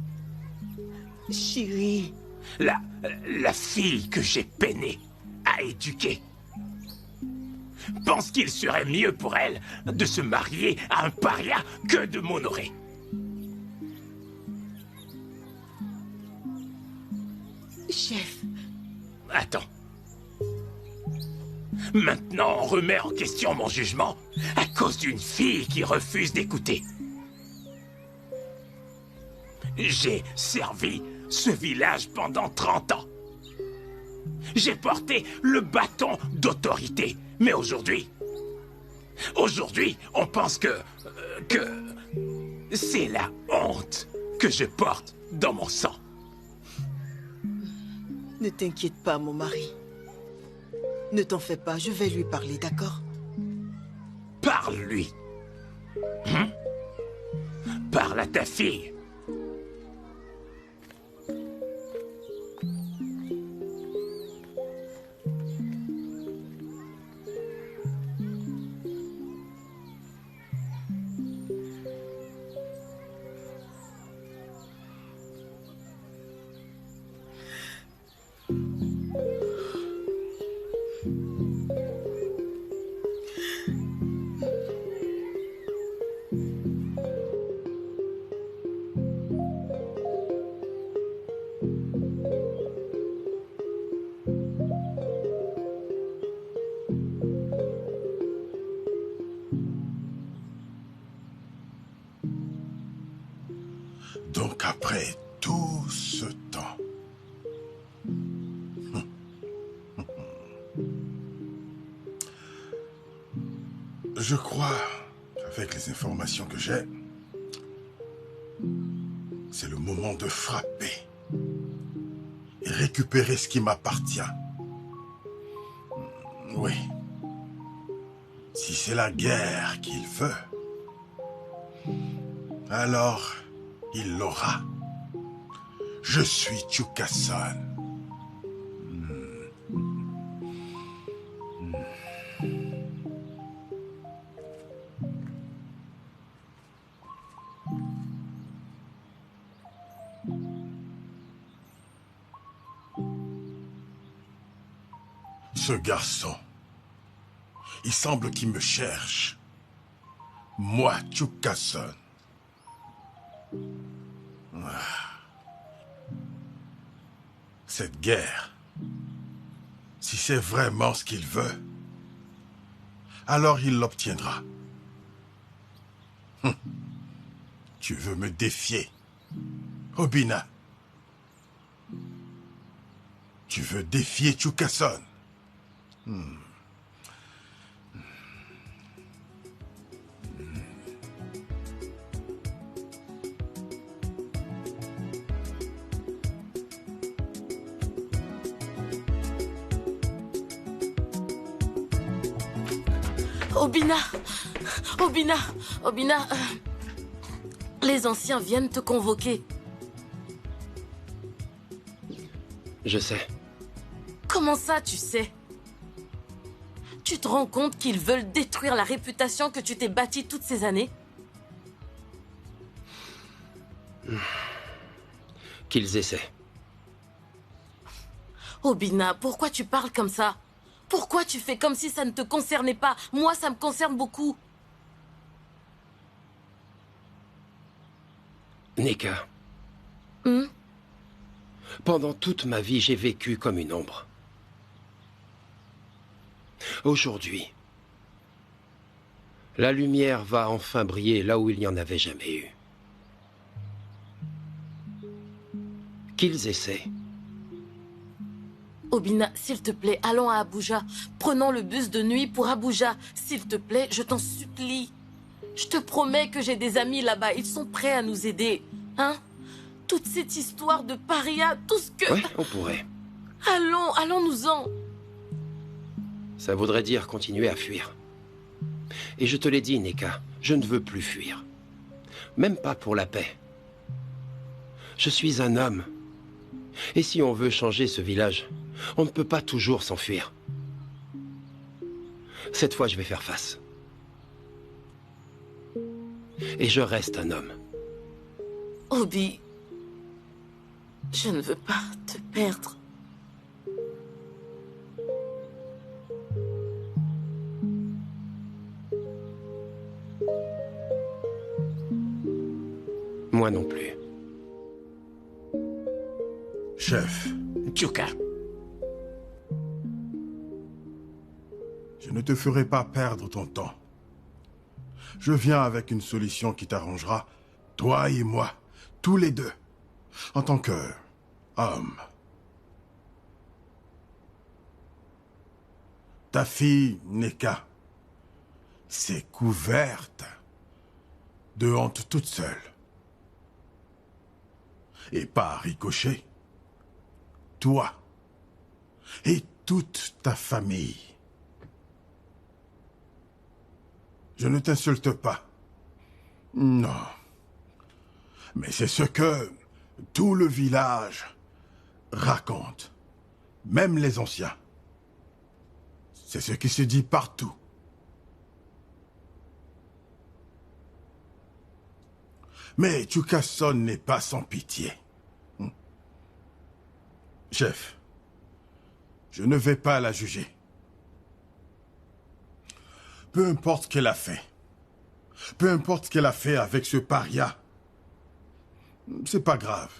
Speaker 1: Chérie...
Speaker 4: La fille que j'ai peiné à éduquer pense qu'il serait mieux pour elle de se marier à un paria que de m'honorer.
Speaker 1: Chef...
Speaker 4: Attends. Maintenant, on remet en question mon jugement à cause d'une fille qui refuse d'écouter. J'ai servi ce village pendant 30 ans. J'ai porté le bâton d'autorité. Mais aujourd'hui, on pense que c'est la honte que je porte dans mon sang.
Speaker 1: Ne t'inquiète pas, mon mari. Ne t'en fais pas, je vais lui parler, d'accord?
Speaker 4: Parle-lui. Parle à ta fille.
Speaker 6: Donc après tout ce temps, je crois, avec les informations que j'ai, c'est le moment de frapper et récupérer ce qui m'appartient. Oui. Si c'est la guerre qu'il veut, alors il l'aura. Je suis Chukasson. Ce garçon, il semble qu'il me cherche. Moi, Chukasson. Cette guerre, si c'est vraiment ce qu'il veut, alors il l'obtiendra. Tu veux me défier, Obina? Tu veux défier Chukasson?
Speaker 2: Obina! Obina! Obina! Les anciens viennent te convoquer.
Speaker 5: Je sais.
Speaker 2: Comment ça, tu sais? Tu te rends compte qu'ils veulent détruire la réputation que tu t'es bâtie toutes ces années?
Speaker 5: Qu'ils essaient.
Speaker 2: Obina, pourquoi tu parles comme ça? Pourquoi tu fais comme si ça ne te concernait pas? Moi, ça me concerne beaucoup.
Speaker 5: Nika. Pendant toute ma vie, j'ai vécu comme une ombre. Aujourd'hui, la lumière va enfin briller là où il n'y en avait jamais eu. Qu'ils essaient.
Speaker 2: Obina, s'il te plaît, allons à Abuja. Prenons le bus de nuit pour Abuja. S'il te plaît, je t'en supplie. Je te promets que j'ai des amis là-bas. Ils sont prêts à nous aider. Hein? Toute cette histoire de paria, tout ce que...
Speaker 5: Oui, on pourrait.
Speaker 2: Allons-nous-en.
Speaker 5: Ça voudrait dire continuer à fuir. Et je te l'ai dit, Nika, je ne veux plus fuir. Même pas pour la paix. Je suis un homme. Et si on veut changer ce village, on ne peut pas toujours s'enfuir. Cette fois, je vais faire face. Et je reste un homme.
Speaker 2: Obi, je ne veux pas te perdre.
Speaker 5: Moi non plus.
Speaker 6: Chef.
Speaker 4: Chuka.
Speaker 6: Je ne te ferai pas perdre ton temps. Je viens avec une solution qui t'arrangera, toi et moi, tous les deux, en tant que homme. Ta fille, Neka, s'est couverte de honte toute seule. Et par ricochet, toi et toute ta famille. Je ne t'insulte pas. Non. Mais c'est ce que tout le village raconte. Même les anciens. C'est ce qui se dit partout. Mais Chukasson n'est pas sans pitié. Chef, je ne vais pas la juger. Peu importe ce qu'elle a fait. Peu importe ce qu'elle a fait avec ce paria. C'est pas grave.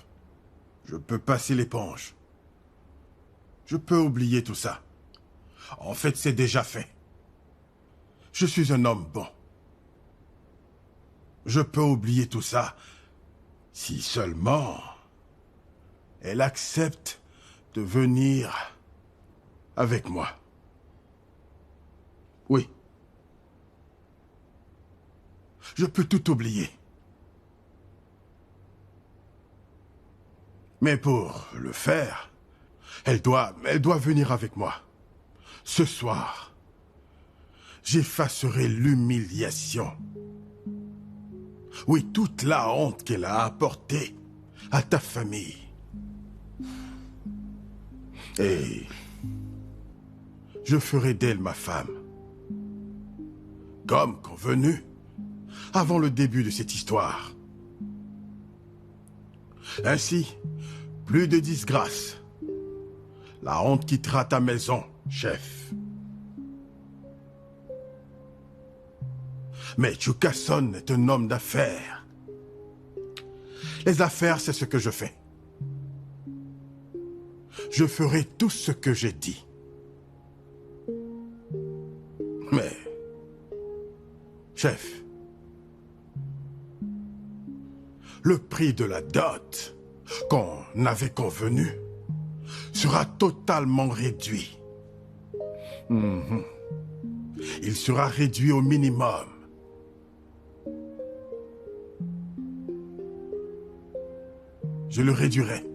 Speaker 6: Je peux passer l'éponge. Je peux oublier tout ça. En fait, c'est déjà fait. Je suis un homme bon. Je peux oublier tout ça Si seulement elle accepte de venir avec moi. Oui. Je peux tout oublier. Mais pour le faire, elle doit venir avec moi. Ce soir, j'effacerai l'humiliation. Oui, toute la honte qu'elle a apportée à ta famille. Et je ferai d'elle ma femme. Comme convenu, avant le début de cette histoire. Ainsi, plus de disgrâce. La honte quittera ta maison, chef. Mais Chukason est un homme d'affaires. Les affaires, c'est ce que je fais. Je ferai tout ce que j'ai dit. Mais, chef, le prix de la dot qu'on avait convenu sera totalement réduit. Il sera réduit au minimum. Je le réduirai.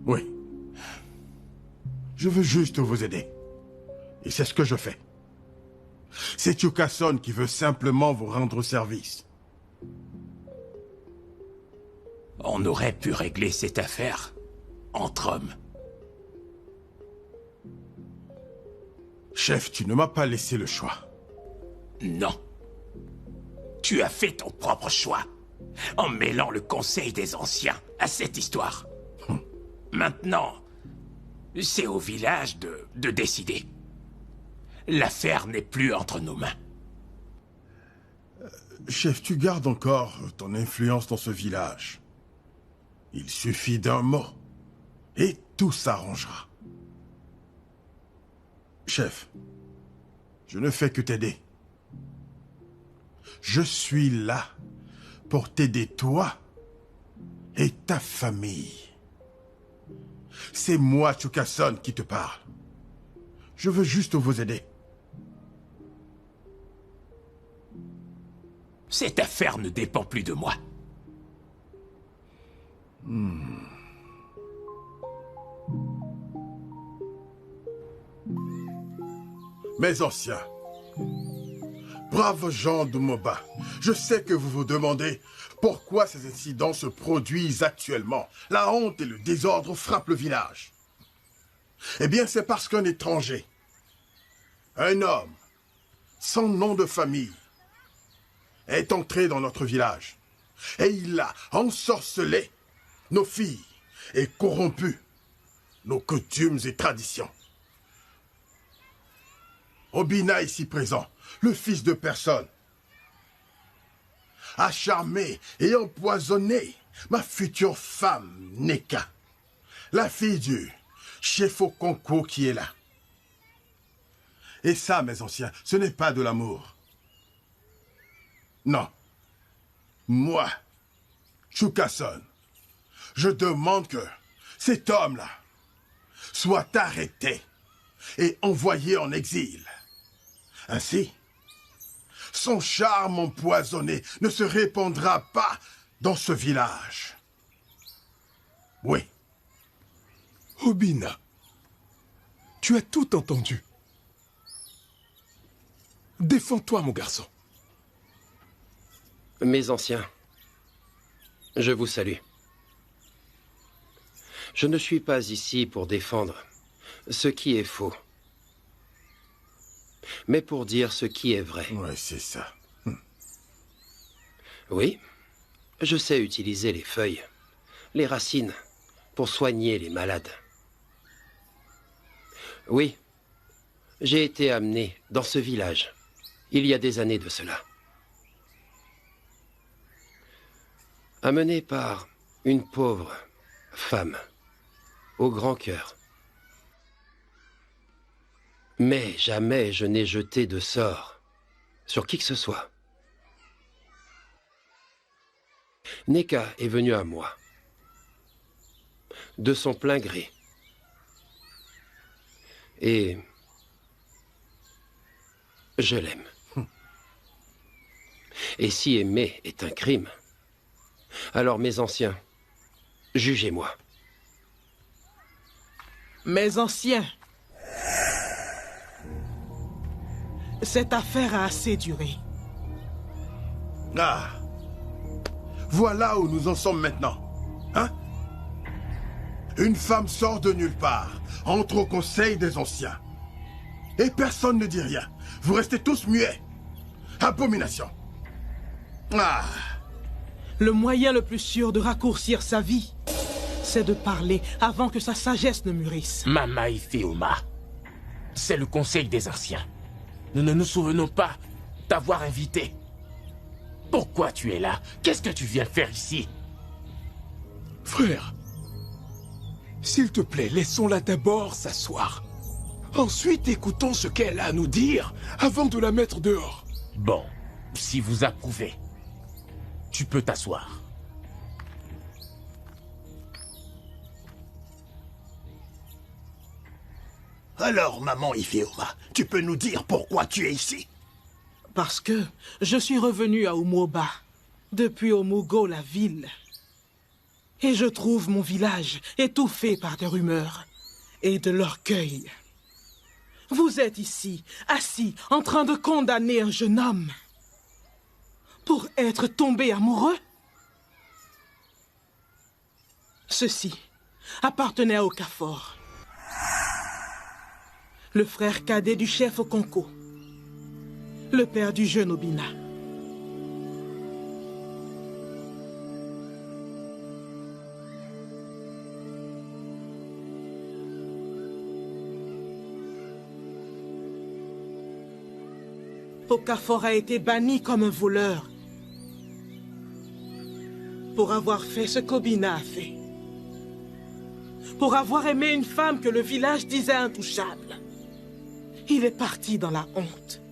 Speaker 6: Oui. Je veux juste vous aider. Et c'est ce que je fais. C'est Chukason qui veut simplement vous rendre service.
Speaker 4: On aurait pu régler cette affaire entre hommes.
Speaker 6: Chef, tu ne m'as pas laissé le choix.
Speaker 4: Non. Tu as fait ton propre choix, en mêlant le conseil des anciens à cette histoire. Maintenant, c'est au village de décider. L'affaire n'est plus entre nos mains.
Speaker 6: Chef, tu gardes encore ton influence dans ce village. Il suffit d'un mot, et tout s'arrangera. Chef, je ne fais que t'aider. Je suis là pour t'aider toi et ta famille. C'est moi, Chukason, qui te parle. Je veux juste vous aider.
Speaker 4: Cette affaire ne dépend plus de moi.
Speaker 6: Mes anciens, braves gens de Moba, je sais que vous vous demandez pourquoi ces incidents se produisent actuellement. La honte et le désordre frappent le village. Eh bien, c'est parce qu'un étranger, un homme, sans nom de famille, est entré dans notre village. Et il a ensorcelé nos filles et corrompu nos coutumes et traditions. Obina, ici présent, le fils de personne, a charmé et empoisonné ma future femme, Neka, la fille du chef au concours qui est là. Et ça, mes anciens, ce n'est pas de l'amour. Non. Moi, Chukason, je demande que cet homme-là soit arrêté et envoyé en exil. Ainsi, son charme empoisonné ne se répandra pas dans ce village. Oui.
Speaker 11: Obina, tu as tout entendu. Défends-toi, mon garçon.
Speaker 5: Mes anciens, je vous salue. Je ne suis pas ici pour défendre ce qui est faux, mais pour dire ce qui est vrai.
Speaker 6: Oui, c'est ça.
Speaker 5: Oui, je sais utiliser les feuilles, les racines, pour soigner les malades. Oui, j'ai été amené dans ce village, il y a des années de cela. Amené par une pauvre femme, au grand cœur. Mais jamais je n'ai jeté de sort sur qui que ce soit. Neka est venue à moi. De son plein gré. Et je l'aime. Et si aimer est un crime, alors mes anciens, jugez-moi.
Speaker 12: Mes anciens, cette affaire a assez duré.
Speaker 6: Ah, voilà où nous en sommes maintenant. Hein? Une femme sort de nulle part, entre au conseil des anciens. Et personne ne dit rien. Vous restez tous muets. Abomination. Ah.
Speaker 12: Le moyen le plus sûr de raccourcir sa vie, c'est de parler avant que sa sagesse ne mûrisse.
Speaker 7: Mama Ifeoma, c'est le conseil des anciens. Nous ne nous souvenons pas t'avoir invité. Pourquoi tu es là? Qu'est-ce que tu viens faire ici?
Speaker 11: Frère, s'il te plaît, laissons-la d'abord s'asseoir. Ensuite, écoutons ce qu'elle a à nous dire avant de la mettre dehors.
Speaker 7: Bon, si vous approuvez, tu peux t'asseoir.
Speaker 8: Alors, maman Ifeoma, tu peux nous dire pourquoi tu es ici?
Speaker 12: Parce que je suis revenu à Umoba, depuis Omugo, la ville. Et je trouve mon village étouffé par des rumeurs et de l'orgueil. Vous êtes ici, assis, en train de condamner un jeune homme pour être tombé amoureux. Ceci appartenait à Okafor, le frère cadet du chef Okonko, le père du jeune Obina. Okafor a été banni comme un voleur pour avoir fait ce qu'Obina a fait. Pour avoir aimé une femme que le village disait intouchable. Il est parti dans la honte.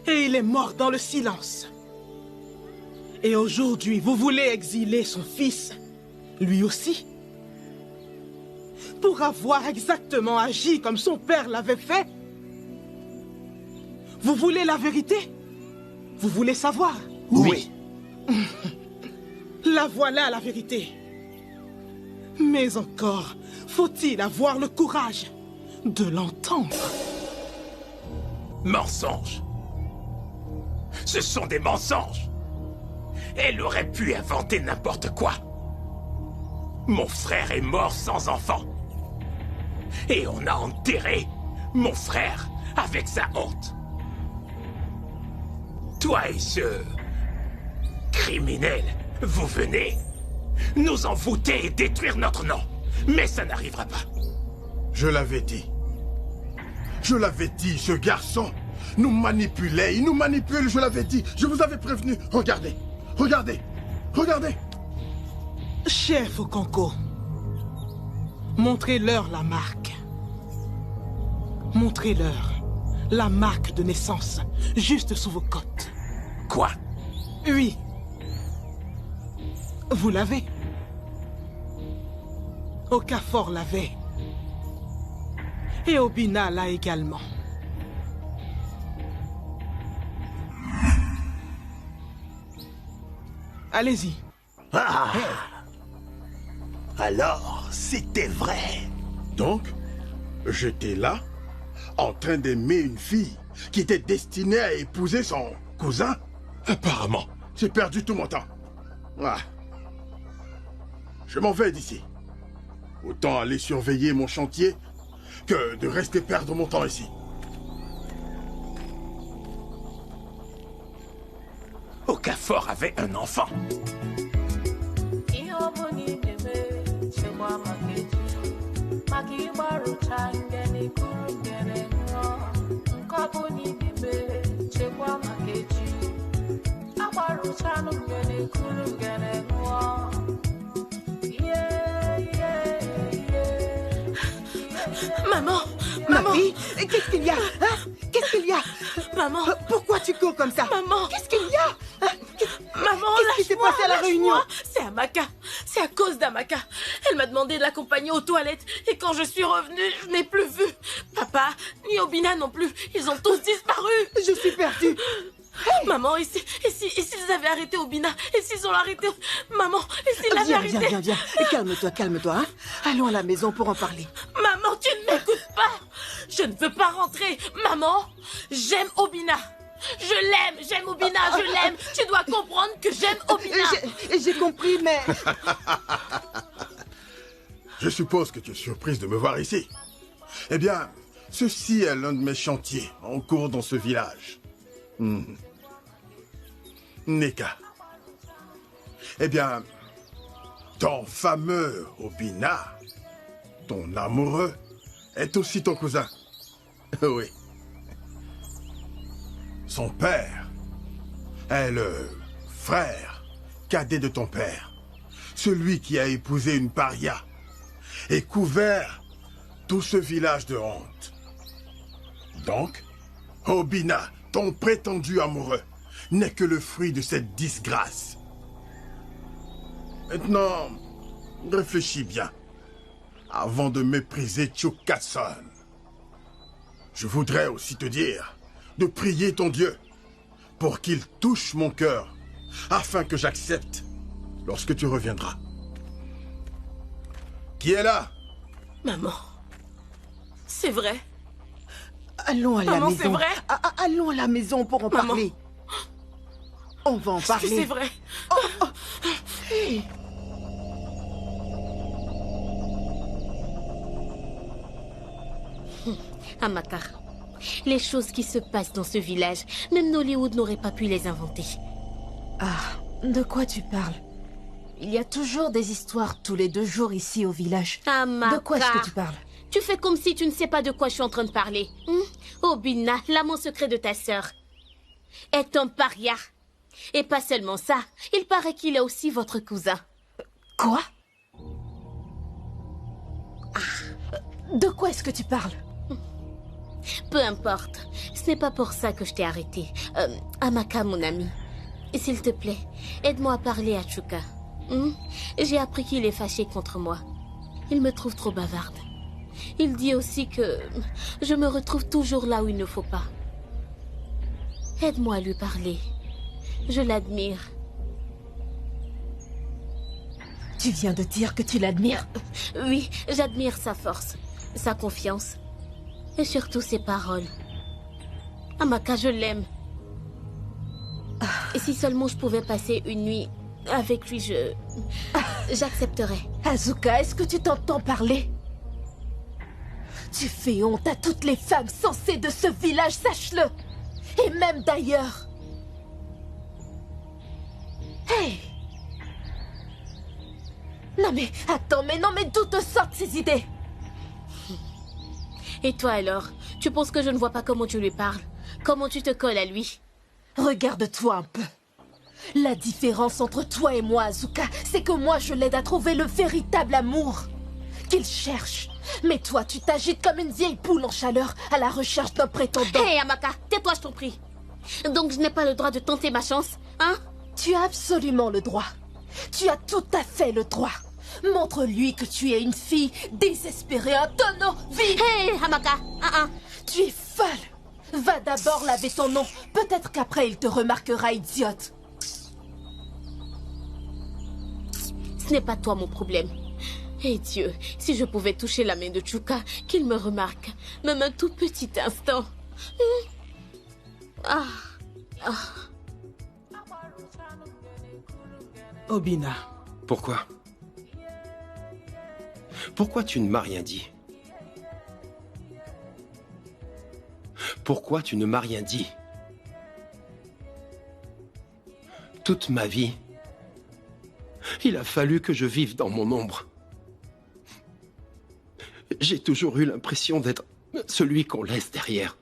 Speaker 12: Et il est mort dans le silence. Et aujourd'hui, vous voulez exiler son fils, lui aussi, pour avoir exactement agi comme son père l'avait fait. Vous voulez la vérité? Vous voulez savoir?
Speaker 8: Oui.
Speaker 12: La voilà la vérité. Mais encore, faut-il avoir le courage de l'entendre?
Speaker 4: Mensonges. Ce sont des mensonges. Elle aurait pu inventer n'importe quoi. Mon frère est mort sans enfant. Et on a enterré mon frère avec sa honte. Toi et ce criminel, vous venez nous envoûter et détruire notre nom. Mais ça n'arrivera pas.
Speaker 6: Je l'avais dit. Je l'avais dit, ce garçon nous manipulait. Il nous manipule, je l'avais dit. Je vous avais prévenu. Regardez, regardez, regardez.
Speaker 12: Chef Okonko, montrez-leur la marque. Montrez-leur la marque de naissance, juste sous vos côtes.
Speaker 4: Quoi?
Speaker 12: Oui. Vous l'avez. Okafor l'avait. Et Obina l'a également. Allez-y.
Speaker 8: Ah. Alors, c'était vrai.
Speaker 6: Donc, j'étais là, en train d'aimer une fille qui était destinée à épouser son cousin?
Speaker 11: Apparemment.
Speaker 6: J'ai perdu tout mon temps. Ah. Je m'en vais d'ici. Autant aller surveiller mon chantier que de rester perdre mon temps ici.
Speaker 4: Okafor avait un enfant.
Speaker 9: Maman,
Speaker 1: Ma fille, qu'est-ce qu'il y a, hein? Qu'est-ce qu'il y a?
Speaker 9: Maman.
Speaker 1: Pourquoi tu cours comme ça?
Speaker 9: Maman.
Speaker 1: Qu'est-ce qu'il y a?
Speaker 9: Maman,
Speaker 1: Qu'est-ce qui s'est passé à la réunion?
Speaker 2: C'est Amaka. C'est à cause d'Amaka. Elle m'a demandé de l'accompagner aux toilettes. Et quand je suis revenue, je n'ai plus vu. Papa, ni Obina non plus. Ils ont tous disparu.
Speaker 1: Je suis perdue.
Speaker 2: Hey. Maman, et s'ils avaient arrêté Obina? Et s'ils ont arrêté... Maman, et s'ils l'avaient arrêté?
Speaker 1: Viens. Calme-toi, calme-toi. Hein? Allons à la maison pour en parler.
Speaker 2: Maman, tu ne m'écoutes pas. Je ne veux pas rentrer. Maman, j'aime Obina. Je l'aime, j'aime Obina, je l'aime. Tu dois comprendre que j'aime Obina.
Speaker 1: J'ai compris, mais...
Speaker 6: Je suppose que tu es surprise de me voir ici. Eh bien, ceci est l'un de mes chantiers en cours dans ce village. Neka. Eh bien, ton fameux Obina, ton amoureux, est aussi ton cousin. Oui. Son père est le frère cadet de ton père. Celui qui a épousé une paria et couvert tout ce village de honte. Donc, Obina, ton prétendu amoureux, n'est que le fruit de cette disgrâce. Maintenant, réfléchis bien avant de mépriser Chukatson. Je voudrais aussi te dire de prier ton Dieu pour qu'il touche mon cœur afin que j'accepte lorsque tu reviendras. Qui est là?
Speaker 2: Maman, c'est vrai.
Speaker 1: Allons à la
Speaker 2: Maman,
Speaker 1: maison.
Speaker 2: c'est vrai.
Speaker 1: Allons à la maison pour en parler. On va en parler.
Speaker 2: C'est vrai.
Speaker 1: Hey.
Speaker 9: Amaka, les choses qui se passent dans ce village, même Nollywood n'aurait pas pu les inventer.
Speaker 3: Ah, de quoi tu parles? Il y a toujours des histoires tous les 2 jours ici au village.
Speaker 9: Amaka,
Speaker 3: de quoi est-ce que tu parles?
Speaker 9: Tu fais comme si tu ne sais pas de quoi je suis en train de parler. Obina, l'amant secret de ta sœur, est un paria. Et pas seulement ça, il paraît qu'il est aussi votre cousin.
Speaker 3: Quoi? De quoi est-ce que tu parles?
Speaker 9: Peu importe, ce n'est pas pour ça que je t'ai arrêté. Amaka, mon ami, s'il te plaît, aide-moi à parler à Chuka. J'ai appris qu'il est fâché contre moi. Il me trouve trop bavarde. Il dit aussi que je me retrouve toujours là où il ne faut pas. Aide-moi à lui parler. Je l'admire.
Speaker 3: Tu viens de dire que tu l'admires?
Speaker 9: Oui, j'admire sa force, sa confiance et surtout ses paroles. Amaka, je l'aime. Et si seulement je pouvais passer une nuit avec lui, j'accepterais.
Speaker 3: Asuka, est-ce que tu t'entends parler? Tu fais honte à toutes les femmes sensées de ce village, sache-le. Et même d'ailleurs. Hey! Non mais, attends, mais d'où te sortent ces idées?
Speaker 9: Et toi alors? Tu penses que je ne vois pas comment tu lui parles? Comment tu te colles à lui?
Speaker 3: Regarde-toi un peu. La différence entre toi et moi, Asuka, c'est que moi je l'aide à trouver le véritable amour qu'il cherche. Mais toi, tu t'agites comme une vieille poule en chaleur à la recherche d'un prétendant.
Speaker 9: Hé, Amaka, tais-toi, je t'en prie. Donc je n'ai pas le droit de tenter ma chance, hein?
Speaker 3: Tu as absolument le droit. Tu as tout à fait le droit. Montre-lui que tu es une fille désespérée, un tonneau vide.
Speaker 9: Hé, Amaka,
Speaker 3: Tu es folle. Va d'abord laver ton nom. Peut-être qu'après il te remarquera idiote.
Speaker 9: Ce n'est pas toi mon problème. Et Dieu, si je pouvais toucher la main de Chuka, qu'il me remarque, même un tout petit instant.
Speaker 12: Obina.
Speaker 5: Pourquoi? Pourquoi tu ne m'as rien dit? Pourquoi tu ne m'as rien dit? Toute ma vie, il a fallu que je vive dans mon ombre. J'ai toujours eu l'impression d'être celui qu'on laisse derrière.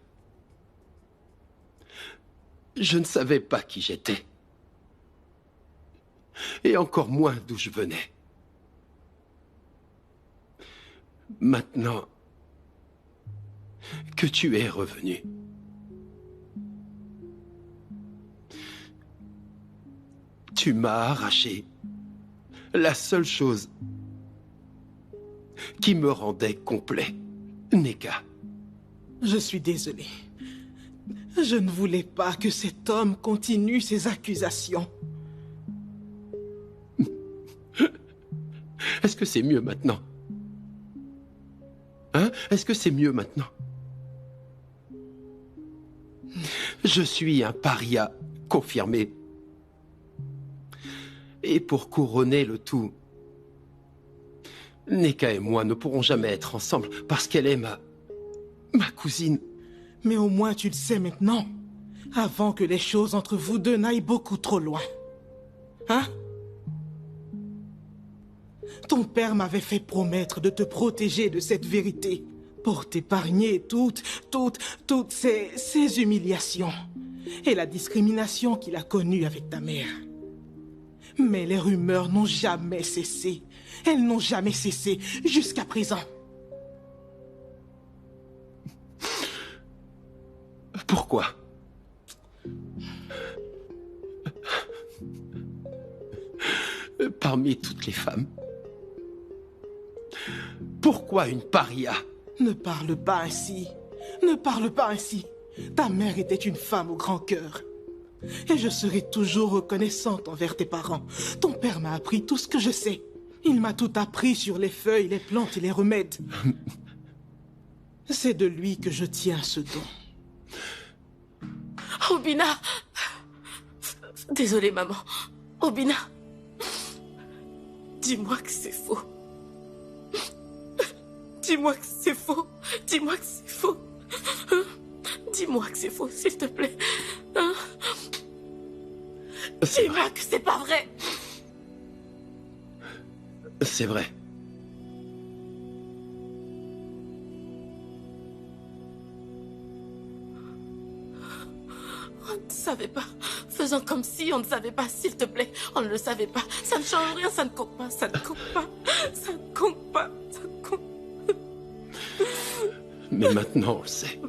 Speaker 5: Je ne savais pas qui j'étais. Et encore moins d'où je venais. Maintenant que tu es revenu, Tu m'as arraché la seule chose qui me rendait complet, Neka.
Speaker 12: Je suis désolé. Je ne voulais pas que cet homme continue ses accusations.
Speaker 5: Est-ce que c'est mieux maintenant? Hein? Est-ce que c'est mieux maintenant? Je suis un paria confirmé. Et pour couronner le tout, Neka et moi ne pourrons jamais être ensemble parce qu'elle est ma cousine.
Speaker 12: Mais au moins tu le sais maintenant, avant que les choses entre vous deux n'aillent beaucoup trop loin. Hein? Ton père m'avait fait promettre de te protéger de cette vérité, pour t'épargner toutes ces humiliations et la discrimination qu'il a connue avec ta mère. Mais les rumeurs n'ont jamais cessé. Elles n'ont jamais cessé jusqu'à présent.
Speaker 5: Pourquoi? Parmi toutes les femmes, pourquoi une paria?
Speaker 12: Ne parle pas ainsi. Ne parle pas ainsi. Ta mère était une femme au grand cœur. Et je serai toujours reconnaissante envers tes parents. Ton père m'a appris tout ce que je sais. Il m'a tout appris sur les feuilles, les plantes et les remèdes. C'est de lui que je tiens ce don.
Speaker 2: Obina! Désolée, maman. Obina! Dis-moi que c'est faux. Dis-moi que c'est faux. Dis-moi que c'est faux. Dis-moi que c'est faux, s'il te plaît. Dis-moi que c'est pas vrai.
Speaker 5: C'est vrai.
Speaker 2: On ne savait pas. Faisons comme si on ne savait pas, s'il te plaît. On ne le savait pas. Ça ne change rien, ça ne compte pas. Ça ne compte pas. Ça ne compte pas. Ça ne compte pas.
Speaker 5: Mais maintenant, on le sait.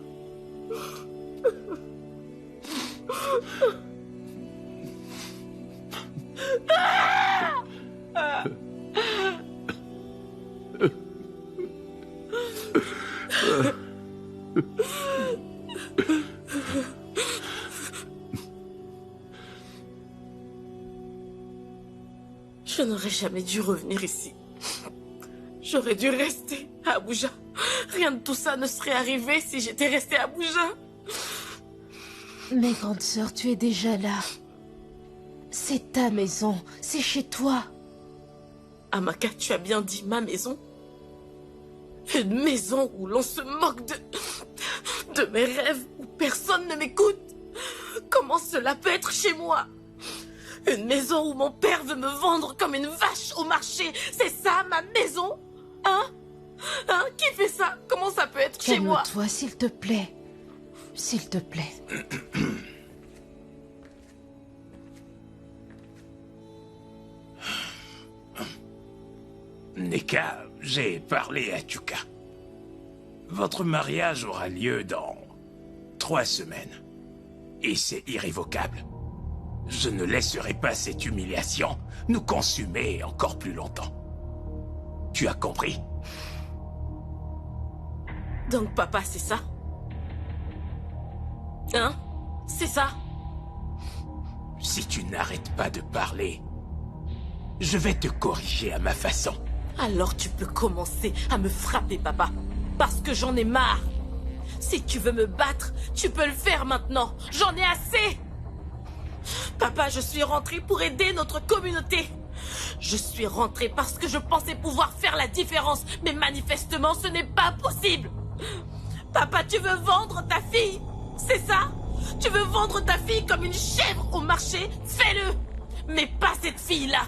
Speaker 2: Je n'aurais jamais dû revenir ici. J'aurais dû rester à Abuja. Rien de tout ça ne serait arrivé si j'étais restée à Abuja.
Speaker 3: Mais grande sœur, tu es déjà là. C'est ta maison, c'est chez toi.
Speaker 2: Amaka, tu as bien dit ma maison. Une maison où l'on se moque de mes rêves, où personne ne m'écoute. Comment cela peut être chez moi? Une maison où mon père veut me vendre comme une vache au marché. C'est ça, ma maison? Hein? Qui fait ça? Comment ça peut être chez moi?
Speaker 3: Calme-toi, s'il te plaît. S'il te plaît.
Speaker 4: Neka, j'ai parlé à Chuka. Votre mariage aura lieu dans 3 semaines. Et c'est irrévocable. Je ne laisserai pas cette humiliation nous consumer encore plus longtemps. Tu as compris?
Speaker 2: Donc papa, c'est ça? Hein? C'est ça?
Speaker 4: Si tu n'arrêtes pas de parler, je vais te corriger à ma façon.
Speaker 2: Alors tu peux commencer à me frapper, papa. Parce que j'en ai marre. Si tu veux me battre, tu peux le faire maintenant. J'en ai assez. Papa, je suis rentrée pour aider notre communauté. Je suis rentrée parce que je pensais pouvoir faire la différence. Mais manifestement, ce n'est pas possible. Papa, tu veux vendre ta fille? C'est ça? Tu veux vendre ta fille comme une chèvre au marché? Fais-le. Mais pas cette fille-là.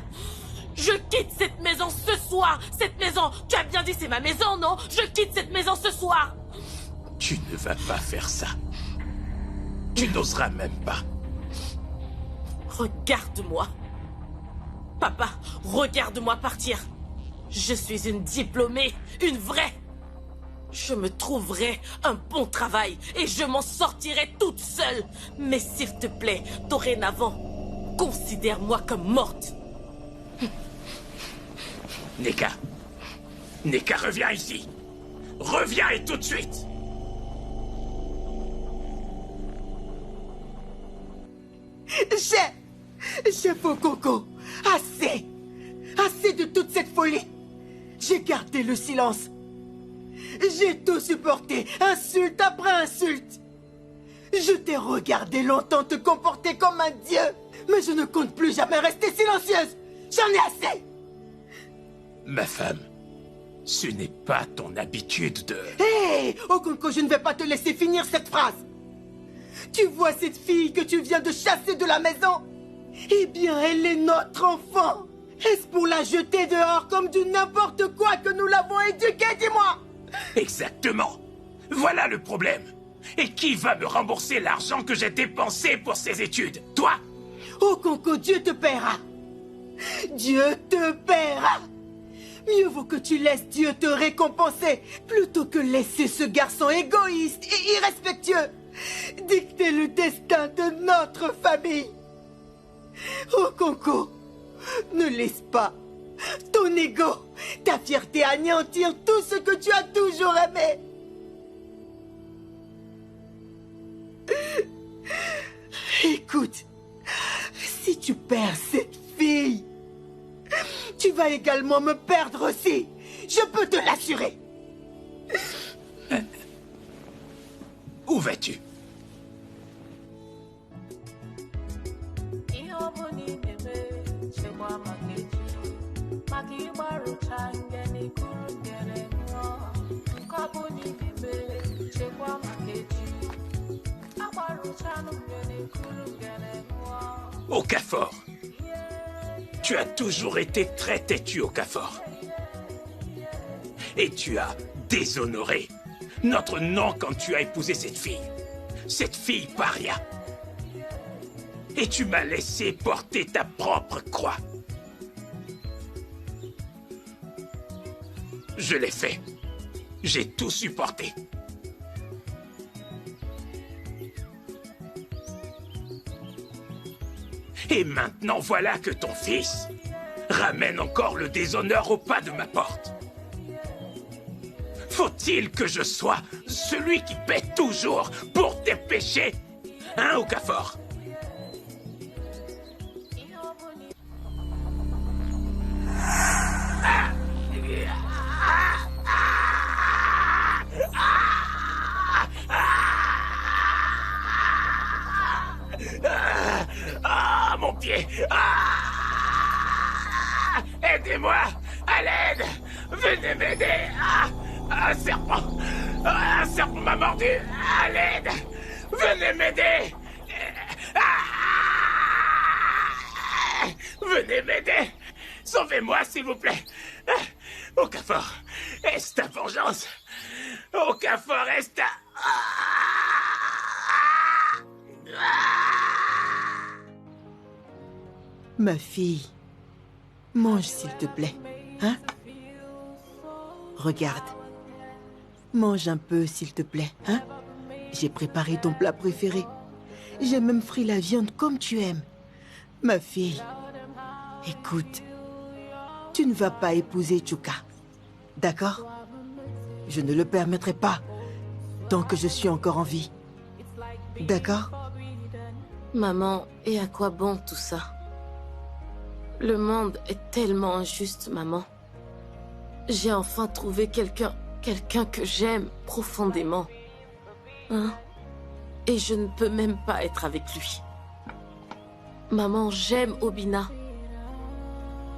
Speaker 2: Je quitte cette maison ce soir. Cette maison, tu as bien dit c'est ma maison, non? Je quitte cette maison ce soir.
Speaker 4: Tu ne vas pas faire ça. Tu n'oseras même pas.
Speaker 2: Regarde-moi. Papa, regarde-moi partir. Je suis une diplômée, une vraie. Je me trouverai un bon travail et je m'en sortirai toute seule. Mais s'il te plaît, dorénavant, Considère-moi comme morte.
Speaker 4: Neka. Neka, reviens ici. Reviens et tout de suite.
Speaker 1: Chef Okoko, assez! Assez de toute cette folie! J'ai gardé le silence. J'ai tout supporté, insulte après insulte. Je t'ai regardé longtemps te comporter comme un dieu, mais je ne compte plus jamais rester silencieuse. J'en ai assez!
Speaker 4: Ma femme, ce n'est pas ton habitude de...
Speaker 1: Hé, Okoko, je ne vais pas te laisser finir cette phrase. Tu vois cette fille que tu viens de chasser de la maison? Eh bien, elle est notre enfant. Est-ce pour la jeter dehors comme du n'importe quoi que nous l'avons éduquée, dis-moi?
Speaker 4: Exactement. Voilà le problème. Et qui va me rembourser l'argent que j'ai dépensé pour ces études? Toi?
Speaker 1: Okoko, Dieu te paiera. Dieu te paiera. Mieux vaut que tu laisses Dieu te récompenser plutôt que laisser ce garçon égoïste et irrespectueux dicter le destin de notre famille. Okoko, ne laisse pas ton ego, ta fierté anéantir tout ce que tu as toujours aimé. Écoute, si tu perds cette fille, tu vas également me perdre aussi. Je peux te l'assurer.
Speaker 4: Où vas-tu? Okafor. Tu as toujours été très têtu, Okafor. Et tu as déshonoré notre nom quand tu as épousé cette fille. Cette fille paria. Et tu m'as laissé porter ta propre croix. Je l'ai fait. J'ai tout supporté. Et maintenant, voilà que ton fils ramène encore le déshonneur au pas de ma porte. Faut-il que je sois celui qui paie toujours pour tes péchés? Hein, Okafor? Mon pied! Aidez-moi! À l'aide! Venez m'aider! Un serpent! Un serpent m'a mordu! À l'aide! Venez m'aider! Venez m'aider! Sauvez-moi, s'il vous plaît! Okafor, est-ce ta vengeance? Okafor, est-ce ta...
Speaker 1: Ma fille, mange s'il te plaît, hein? Regarde, mange un peu s'il te plaît, hein? J'ai préparé ton plat préféré. J'ai même frit la viande comme tu aimes. Ma fille, écoute, tu ne vas pas épouser Chuka, d'accord? Je ne le permettrai pas tant que je suis encore en vie, d'accord?
Speaker 2: Maman, et à quoi bon tout ça? Le monde est tellement injuste, maman. J'ai enfin trouvé quelqu'un que j'aime profondément. Hein? Et je ne peux même pas être avec lui. Maman, j'aime Obina.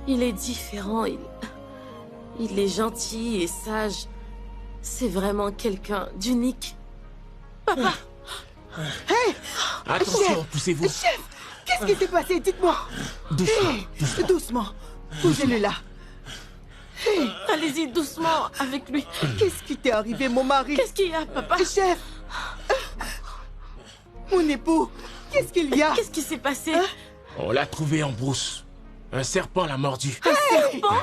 Speaker 2: Il est différent, il est gentil et sage. C'est vraiment quelqu'un d'unique. Papa!
Speaker 1: Hey!
Speaker 7: Attention, poussez-vous.
Speaker 1: Chef! Qu'est-ce qui s'est passé? Dites-moi.
Speaker 7: Doucement.
Speaker 1: Hey, doucement. Posez-le là. Hey.
Speaker 2: Allez-y doucement avec lui.
Speaker 1: Qu'est-ce qui t'est arrivé, mon mari?
Speaker 2: Qu'est-ce qu'il y a, papa?
Speaker 1: Chef! Mon époux, qu'est-ce qu'il y a?
Speaker 2: Qu'est-ce qui s'est passé?
Speaker 1: Hein?
Speaker 7: On l'a trouvé en brousse. Un serpent l'a mordu.
Speaker 2: Un serpent?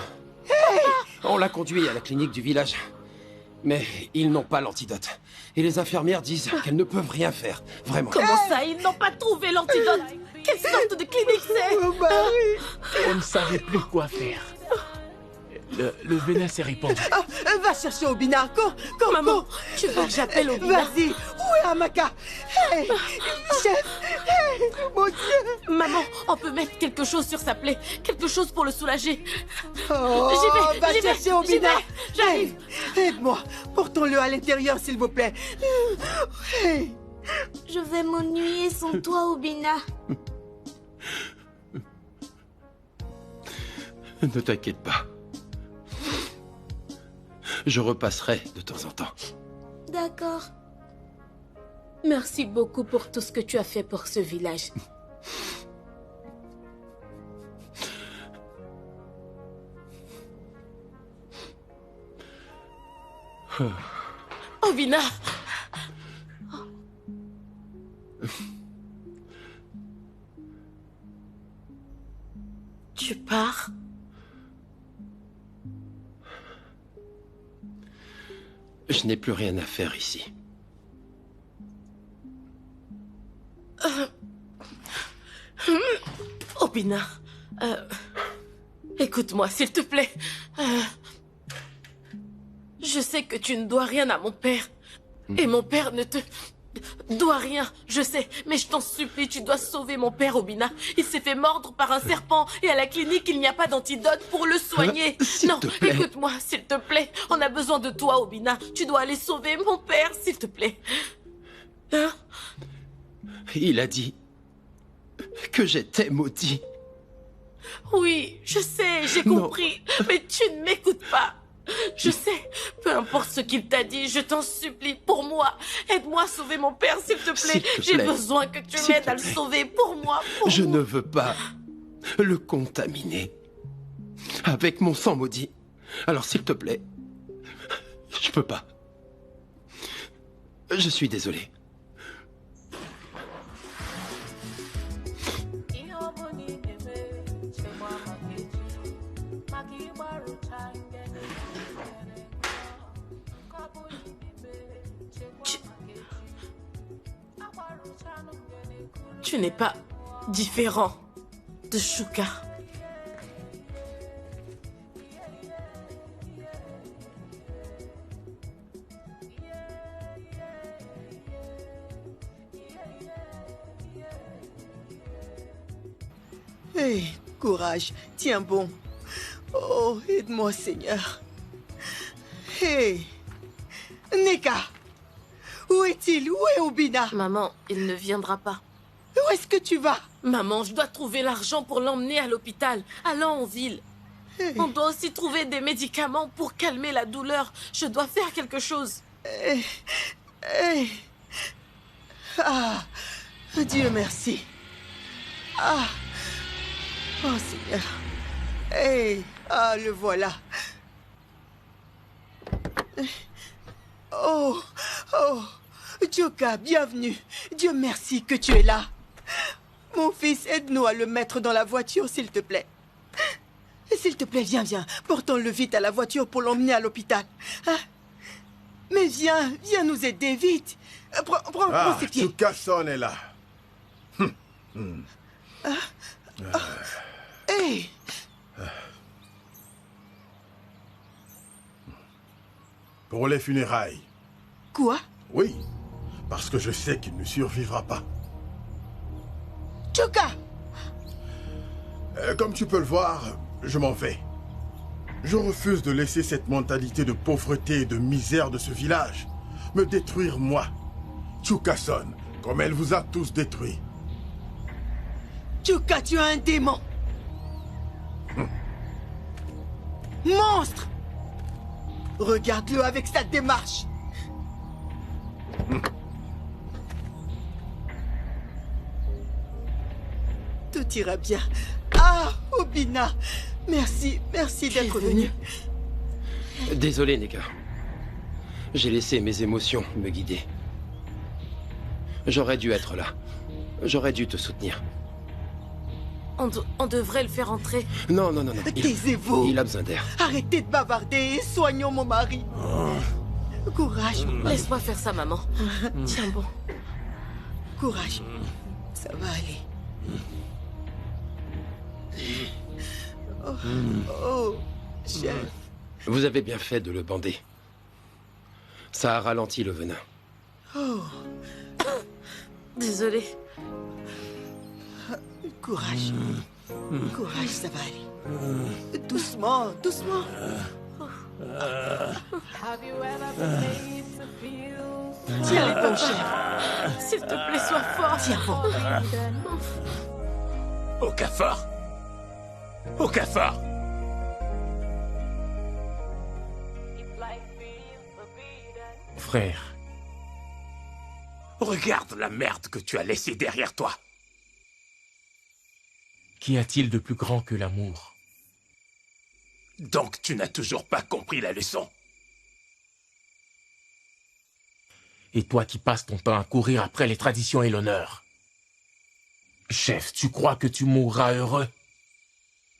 Speaker 5: On l'a conduit à la clinique du village. Mais ils n'ont pas l'antidote. Et les infirmières disent qu'elles ne peuvent rien faire. Vraiment.
Speaker 9: Comment ça, ils n'ont pas trouvé l'antidote? Quelle sorte de clinique c'est?
Speaker 1: Mon mari!
Speaker 7: On ne savait plus quoi faire. Le venin s'est répandu.
Speaker 1: Va chercher Obina. Cours,
Speaker 9: Maman, tu veux que j'appelle Obina?
Speaker 1: Vas-y. Où est Amaka? Hey, chef. Hey, mon Dieu.
Speaker 9: Maman, on peut mettre quelque chose sur sa plaie. Quelque chose pour le soulager.
Speaker 1: Oh, va chercher Obina.
Speaker 9: J'arrive.
Speaker 1: Hey, aide-moi. Portons-le à l'intérieur, s'il vous plaît. Hey.
Speaker 9: Je vais m'ennuyer sans toi, Obina.
Speaker 5: Ne t'inquiète pas. Je repasserai de temps en temps.
Speaker 9: D'accord. Merci beaucoup pour tout ce que tu as fait pour ce village. Obina! Tu pars?
Speaker 5: Je n'ai plus rien à faire ici.
Speaker 9: Obina, écoute-moi, s'il te plaît. Je sais que tu ne dois rien à mon père. Et mon père ne te doit rien, je sais. Mais je t'en supplie, tu dois sauver mon père, Obina. Il s'est fait mordre par un serpent. Et à la clinique, il n'y a pas d'antidote pour le soigner. Non, écoute-moi, s'il te plaît. On a besoin de toi, Obina. Tu dois aller sauver mon père, s'il te plaît. Hein?
Speaker 5: Il a dit que j'étais maudit.
Speaker 9: Oui, je sais, j'ai compris. Mais tu ne m'écoutes pas. Je sais, peu importe ce qu'il t'a dit, je t'en supplie, pour moi. Aide-moi à sauver mon père, s'il te plaît. J'ai besoin que tu m'aides à le sauver, pour moi,
Speaker 5: Je ne veux pas le contaminer avec mon sang maudit. Alors s'il te plaît, je peux pas. Je suis désolé.
Speaker 9: Tu n'es pas différent de Shuka.
Speaker 1: Hey, courage, tiens bon. Oh, aide-moi, Seigneur. Hey, Neka, où est-il? Où est Obina?
Speaker 2: Maman, il ne viendra pas.
Speaker 1: Où est-ce que tu vas?
Speaker 9: Maman, je dois trouver l'argent pour l'emmener à l'hôpital. Allons en ville.
Speaker 1: Hey.
Speaker 9: On doit aussi trouver des médicaments pour calmer la douleur. Je dois faire quelque chose.
Speaker 1: Hey. Ah, Dieu merci. Ah, oh Seigneur. Hey, ah, le voilà. Oh, Joka, bienvenue. Dieu merci que tu es là. Mon fils, aide-nous à le mettre dans la voiture, s'il te plaît. S'il te plaît, viens. Portons-le vite à la voiture pour l'emmener à l'hôpital. Hein? Mais viens nous aider, vite. Prends ses pieds.
Speaker 6: Chuka-san est là.
Speaker 1: Hey.
Speaker 6: Pour les funérailles.
Speaker 1: Quoi?
Speaker 6: Oui, parce que je sais qu'il ne survivra pas.
Speaker 1: Chuka!
Speaker 6: Comme tu peux le voir, je m'en vais. Je refuse de laisser cette mentalité de pauvreté et de misère de ce village me détruire moi, Chuka-san, comme elle vous a tous détruits.
Speaker 1: Chuka, tu as un démon! Monstre! Regarde-le avec sa démarche! Tout ira bien. Ah, Obina! Merci d'être venu.
Speaker 5: Désolé, Neka. J'ai laissé mes émotions me guider. J'aurais dû être là. J'aurais dû te soutenir.
Speaker 9: On devrait le faire entrer.
Speaker 5: Non.
Speaker 1: Taisez-vous.
Speaker 5: Il a besoin d'air.
Speaker 1: Arrêtez de bavarder et soignons mon mari. Courage.
Speaker 2: Laisse-moi faire ça, maman. Tiens bon.
Speaker 1: Courage. Ça va aller. Oh, chef.
Speaker 5: Vous avez bien fait de le bander. Ça a ralenti le venin.
Speaker 1: Oh,
Speaker 2: Désolée.
Speaker 1: courage. Courage, ça va aller. Doucement, doucement. Tiens bon, chef.
Speaker 2: S'il te plaît, sois fort.
Speaker 1: Tiens bon.
Speaker 4: Okafor! Okafor!
Speaker 7: Frère,
Speaker 4: Regarde la merde que tu as laissée derrière toi.
Speaker 7: qu'y a-t-il de plus grand que l'amour?
Speaker 4: Donc tu n'as toujours pas compris la leçon.
Speaker 7: Et toi qui passes ton temps à courir après les traditions et l'honneur. Chef, tu crois que tu mourras heureux?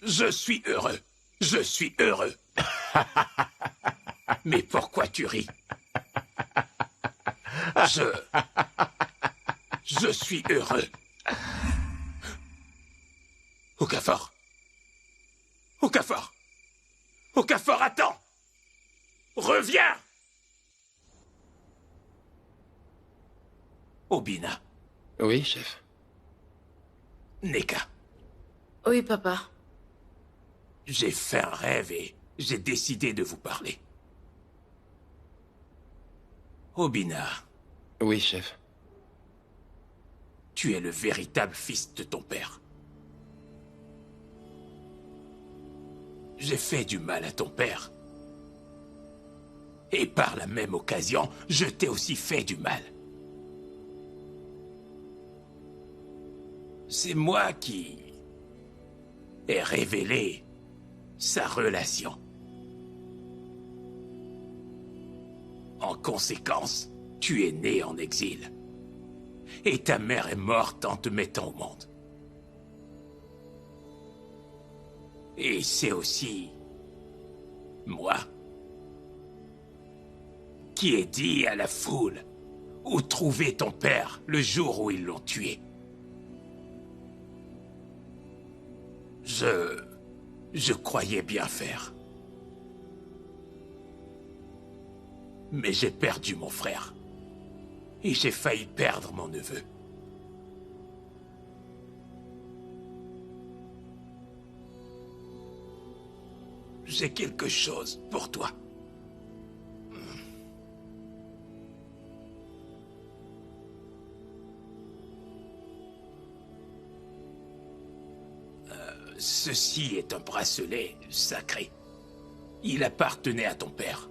Speaker 4: Je suis heureux. Je suis heureux. Mais pourquoi tu ris? Je suis heureux. Okafor. Okafor. Okafor, attends. Reviens. Obina.
Speaker 5: Oui, chef.
Speaker 4: Neka.
Speaker 2: Oui, papa.
Speaker 4: J'ai fait un rêve et j'ai décidé de vous parler. Obina,
Speaker 5: Oui, chef.
Speaker 4: tu es le véritable fils de ton père. J'ai fait du mal à ton père. Et par la même occasion, je t'ai aussi fait du mal. C'est moi qui ai révélé sa relation. En conséquence, tu es né en exil. Et ta mère est morte en te mettant au monde. Et c'est aussi moi qui ai dit à la foule où trouver ton père le jour où ils l'ont tué. Je croyais bien faire. Mais j'ai perdu mon frère. Et j'ai failli perdre mon neveu. J'ai quelque chose pour toi. Ceci est un bracelet sacré. Il appartenait à ton père.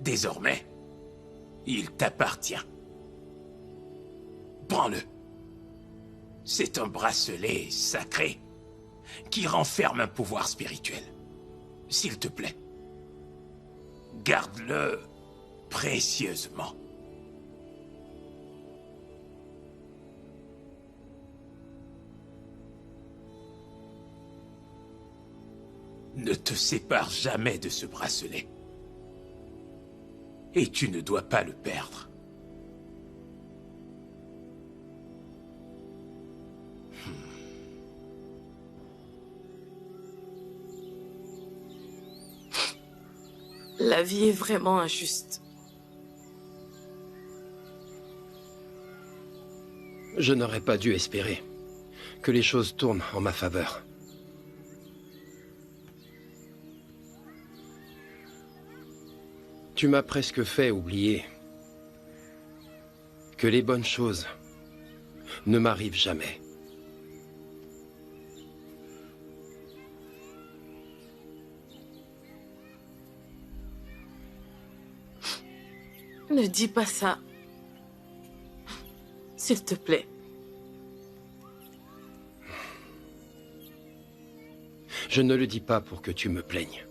Speaker 4: Désormais, il t'appartient. Prends-le. C'est un bracelet sacré qui renferme un pouvoir spirituel. S'il te plaît, garde-le précieusement. Ne te sépare jamais de ce bracelet. Et tu ne dois pas le perdre.
Speaker 2: La vie est vraiment injuste.
Speaker 5: Je n'aurais pas dû espérer que les choses tournent en ma faveur. Tu m'as presque fait oublier que les bonnes choses ne m'arrivent jamais.
Speaker 2: Ne dis pas ça. S'il te plaît.
Speaker 5: Je ne le dis pas pour que tu me plaignes.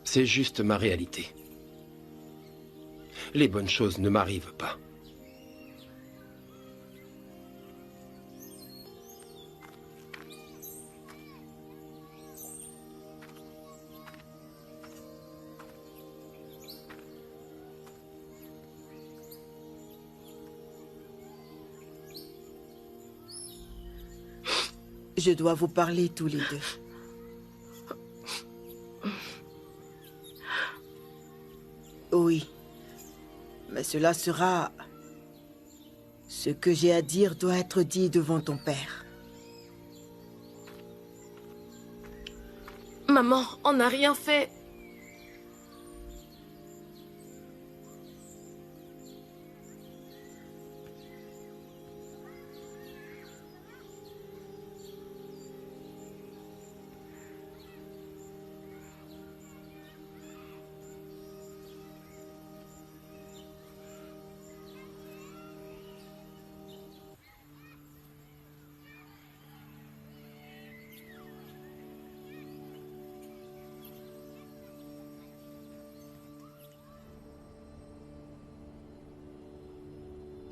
Speaker 5: C'est juste ma réalité. Les bonnes choses ne m'arrivent pas.
Speaker 1: Je dois vous parler tous les deux. Oui, mais cela sera... Ce que j'ai à dire doit être dit devant ton père.
Speaker 2: Maman, on n'a rien fait.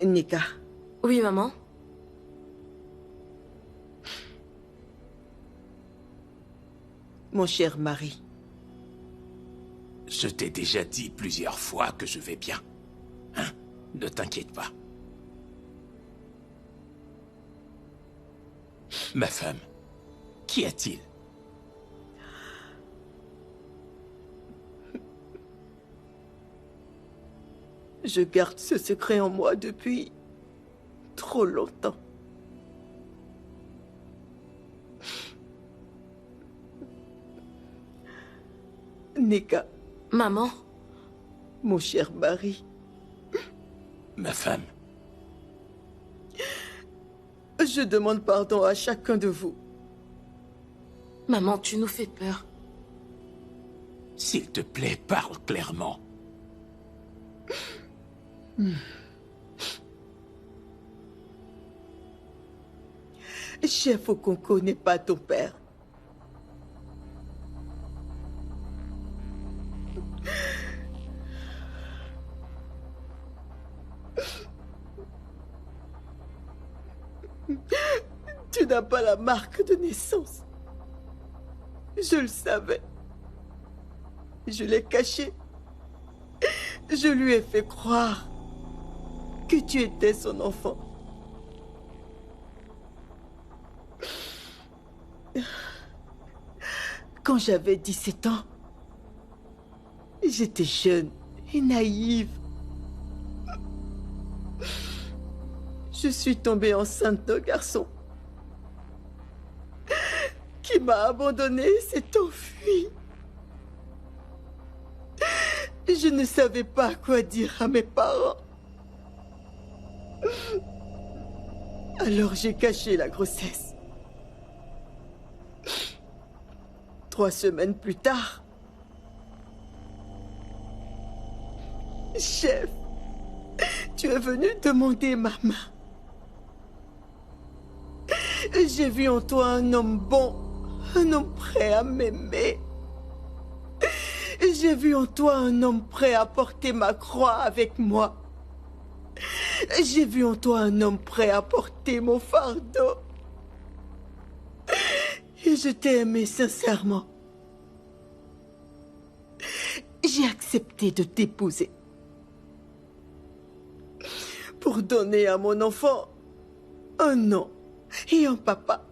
Speaker 1: Nika.
Speaker 2: Oui, maman.
Speaker 1: Mon cher mari.
Speaker 4: Je t'ai déjà dit plusieurs fois que je vais bien. Hein? Ne t'inquiète pas. Ma femme, qu'y a-t-il?
Speaker 1: Je garde ce secret en moi depuis trop longtemps. Nika.
Speaker 2: Maman.
Speaker 1: Mon cher mari.
Speaker 4: Ma femme.
Speaker 1: Je demande pardon à chacun de vous.
Speaker 2: Maman, tu nous fais peur.
Speaker 4: S'il te plaît, parle clairement.
Speaker 1: Chef Okonko n'est pas ton père. Tu n'as pas la marque de naissance. Je le savais. Je l'ai caché. Je lui ai fait croire que tu étais son enfant. Quand j'avais 17 ans, j'étais jeune et naïve. Je suis tombée enceinte d'un garçon qui m'a abandonnée et s'est enfui. Je ne savais pas quoi dire à mes parents. Alors j'ai caché la grossesse. 3 semaines plus tard, chef, tu es venu demander ma main. J'ai vu en toi un homme bon, un homme prêt à m'aimer. J'ai vu en toi un homme prêt à porter ma croix avec moi. J'ai vu en toi un homme prêt à porter mon fardeau. Et je t'ai aimé sincèrement. J'ai accepté de t'épouser. Pour donner à mon enfant un nom et un papa.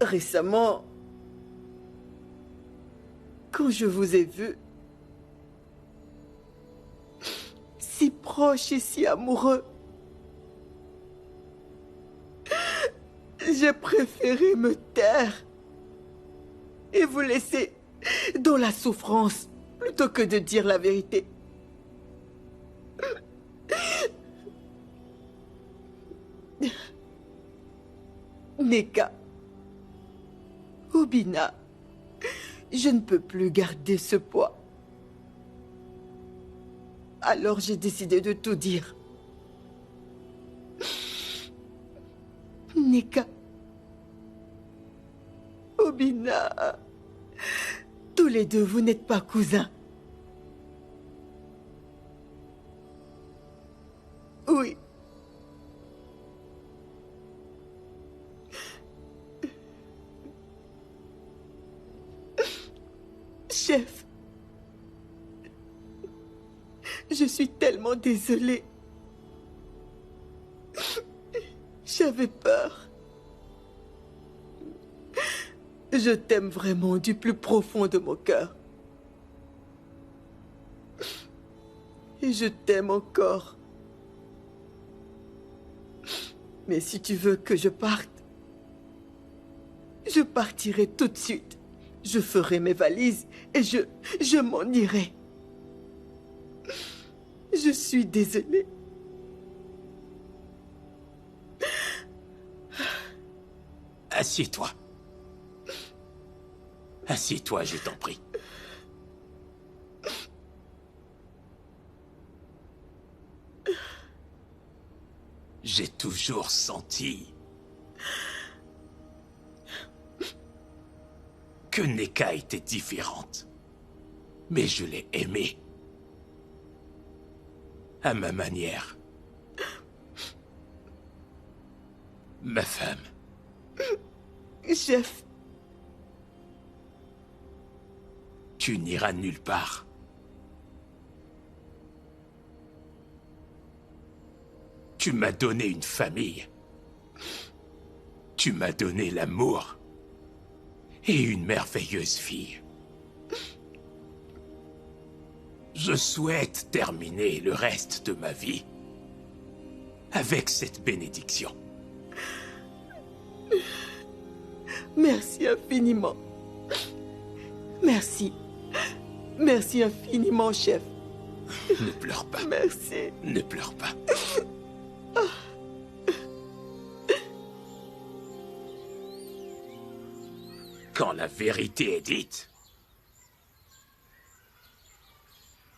Speaker 1: Récemment, quand je vous ai vu, si proches et si amoureux, j'ai préféré me taire et vous laisser dans la souffrance plutôt que de dire la vérité. Nika, Obina, je ne peux plus garder ce poids. Alors j'ai décidé de tout dire. Nika, Obina, tous les deux, vous n'êtes pas cousins. Oui. Chef, Je suis tellement désolée. J'avais peur. Je t'aime vraiment du plus profond de mon cœur. Et je t'aime encore. Mais si tu veux que je parte, je partirai tout de suite. Je ferai mes valises et je m'en irai. Je suis désolée.
Speaker 4: Assieds-toi. Assieds-toi, je t'en prie. J'ai toujours senti que Neka était différente. Mais je l'ai aimée. À ma manière. Ma femme.
Speaker 1: Chef.
Speaker 4: Tu n'iras nulle part. Tu m'as donné une famille. Tu m'as donné l'amour. Et une merveilleuse fille. Je souhaite terminer le reste de ma vie avec cette bénédiction.
Speaker 1: Merci infiniment. Merci. Merci infiniment, chef.
Speaker 4: Ne pleure pas.
Speaker 1: Merci.
Speaker 4: Ne pleure pas. Quand la vérité est dite,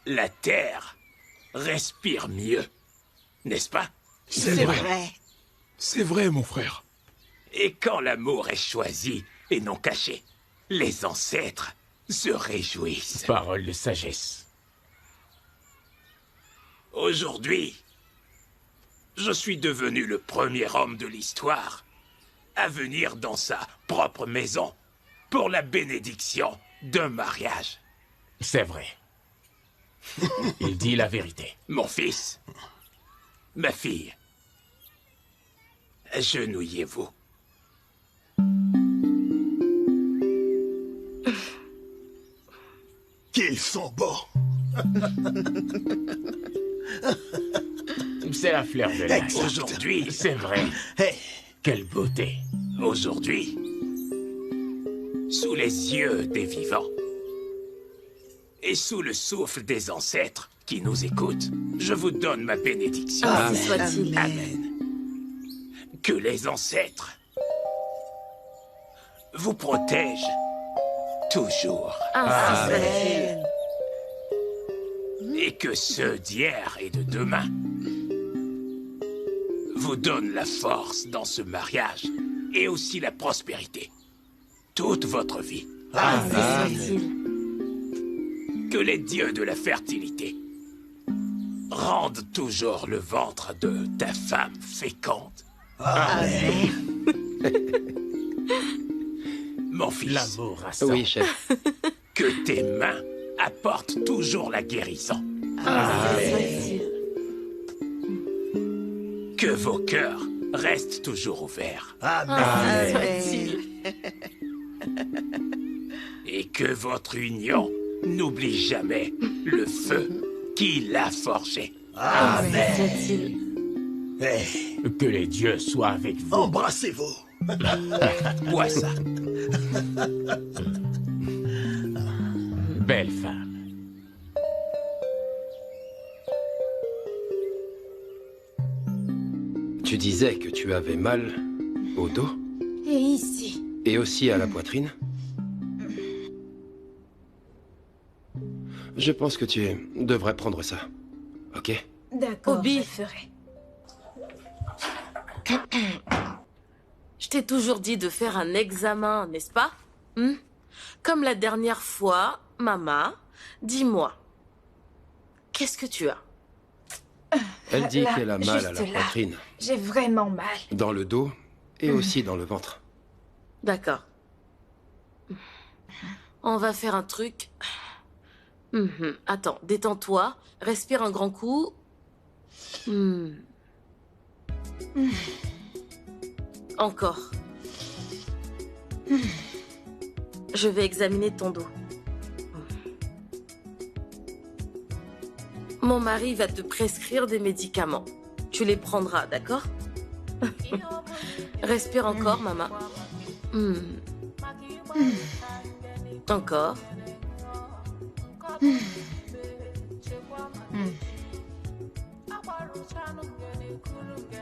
Speaker 4: la terre respire mieux, n'est-ce pas?
Speaker 11: C'est vrai. C'est vrai, mon frère.
Speaker 4: Et quand l'amour est choisi et non caché, les ancêtres se réjouissent.
Speaker 7: Parole de sagesse.
Speaker 4: Aujourd'hui, je suis devenu le premier homme de l'histoire à venir dans sa propre maison pour la bénédiction d'un mariage.
Speaker 7: C'est vrai. Il dit la vérité.
Speaker 4: Mon fils, ma fille, agenouillez-vous.
Speaker 8: Qu'ils sont beaux.
Speaker 7: C'est la fleur de l'âge.
Speaker 4: Aujourd'hui,
Speaker 7: c'est vrai.
Speaker 8: Hey.
Speaker 4: Quelle beauté. Aujourd'hui, sous les yeux des vivants et sous le souffle des ancêtres qui nous écoutent, je vous donne ma bénédiction.
Speaker 2: Ainsi soit-il.
Speaker 4: Amen. Que les ancêtres vous protègent toujours.
Speaker 2: Ainsi soit-il.
Speaker 4: Et que ceux d'hier et de demain vous donnent la force dans ce mariage et aussi la prospérité. Toute votre vie.
Speaker 2: Ainsi soit-il.
Speaker 4: Que les dieux de la fertilité rendent toujours le ventre de ta femme féconde.
Speaker 2: Amen.
Speaker 4: Mon fils.
Speaker 7: L'amour rassemble.
Speaker 5: Oui, chef.
Speaker 4: Que tes mains apportent toujours la guérison.
Speaker 2: Ainsi soit-il.
Speaker 4: Que vos cœurs restent toujours ouverts.
Speaker 2: Ainsi soit-il.
Speaker 4: Et que votre union n'oublie jamais le feu qui l'a forgé.
Speaker 2: Ainsi soit-il.
Speaker 8: Hey.
Speaker 7: Que les dieux soient avec vous.
Speaker 8: Embrassez-vous.
Speaker 4: Bois ça.
Speaker 7: Belle femme.
Speaker 5: Tu disais que tu avais mal au dos
Speaker 3: Et ici.
Speaker 5: et aussi à la poitrine. Je pense que tu devrais prendre ça. Ok?
Speaker 3: D'accord,
Speaker 2: Obi.
Speaker 3: je ferai.
Speaker 2: Je t'ai toujours dit de faire un examen, n'est-ce pas? Comme la dernière fois, maman, dis-moi, qu'est-ce que tu as?
Speaker 5: Elle dit
Speaker 3: Là,
Speaker 5: qu'elle a mal à
Speaker 3: juste
Speaker 5: la
Speaker 3: là.
Speaker 5: poitrine,
Speaker 3: J'ai vraiment mal.
Speaker 5: dans le dos et aussi dans le ventre.
Speaker 2: D'accord. On va faire un truc. Attends, détends-toi. Respire un grand coup. Encore. Je vais examiner ton dos. Mon mari va te prescrire des médicaments. Tu les prendras, d'accord? Respire encore, maman. Encore.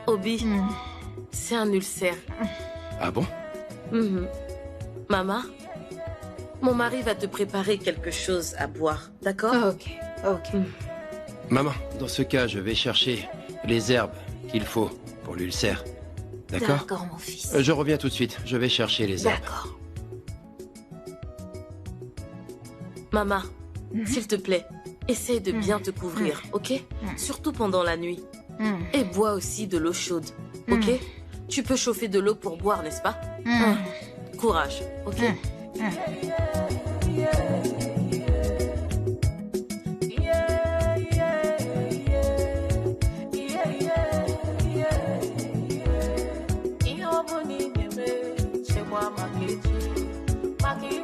Speaker 2: Obi, c'est un ulcère.
Speaker 5: Ah bon?
Speaker 2: Maman, mon mari va te préparer quelque chose à boire, d'accord?
Speaker 13: Ok.
Speaker 5: Maman, dans ce cas, je vais chercher les herbes qu'il faut pour l'ulcère. D'accord?
Speaker 13: D'accord, mon fils.
Speaker 5: Je reviens tout de suite. Je vais chercher les herbes.
Speaker 13: D'accord.
Speaker 2: Maman, s'il te plaît, essaye de bien te couvrir, ok? Surtout pendant la nuit. Et bois aussi de l'eau chaude, ok? Tu peux chauffer de l'eau pour boire, n'est-ce pas? Courage, ok?
Speaker 14: Maki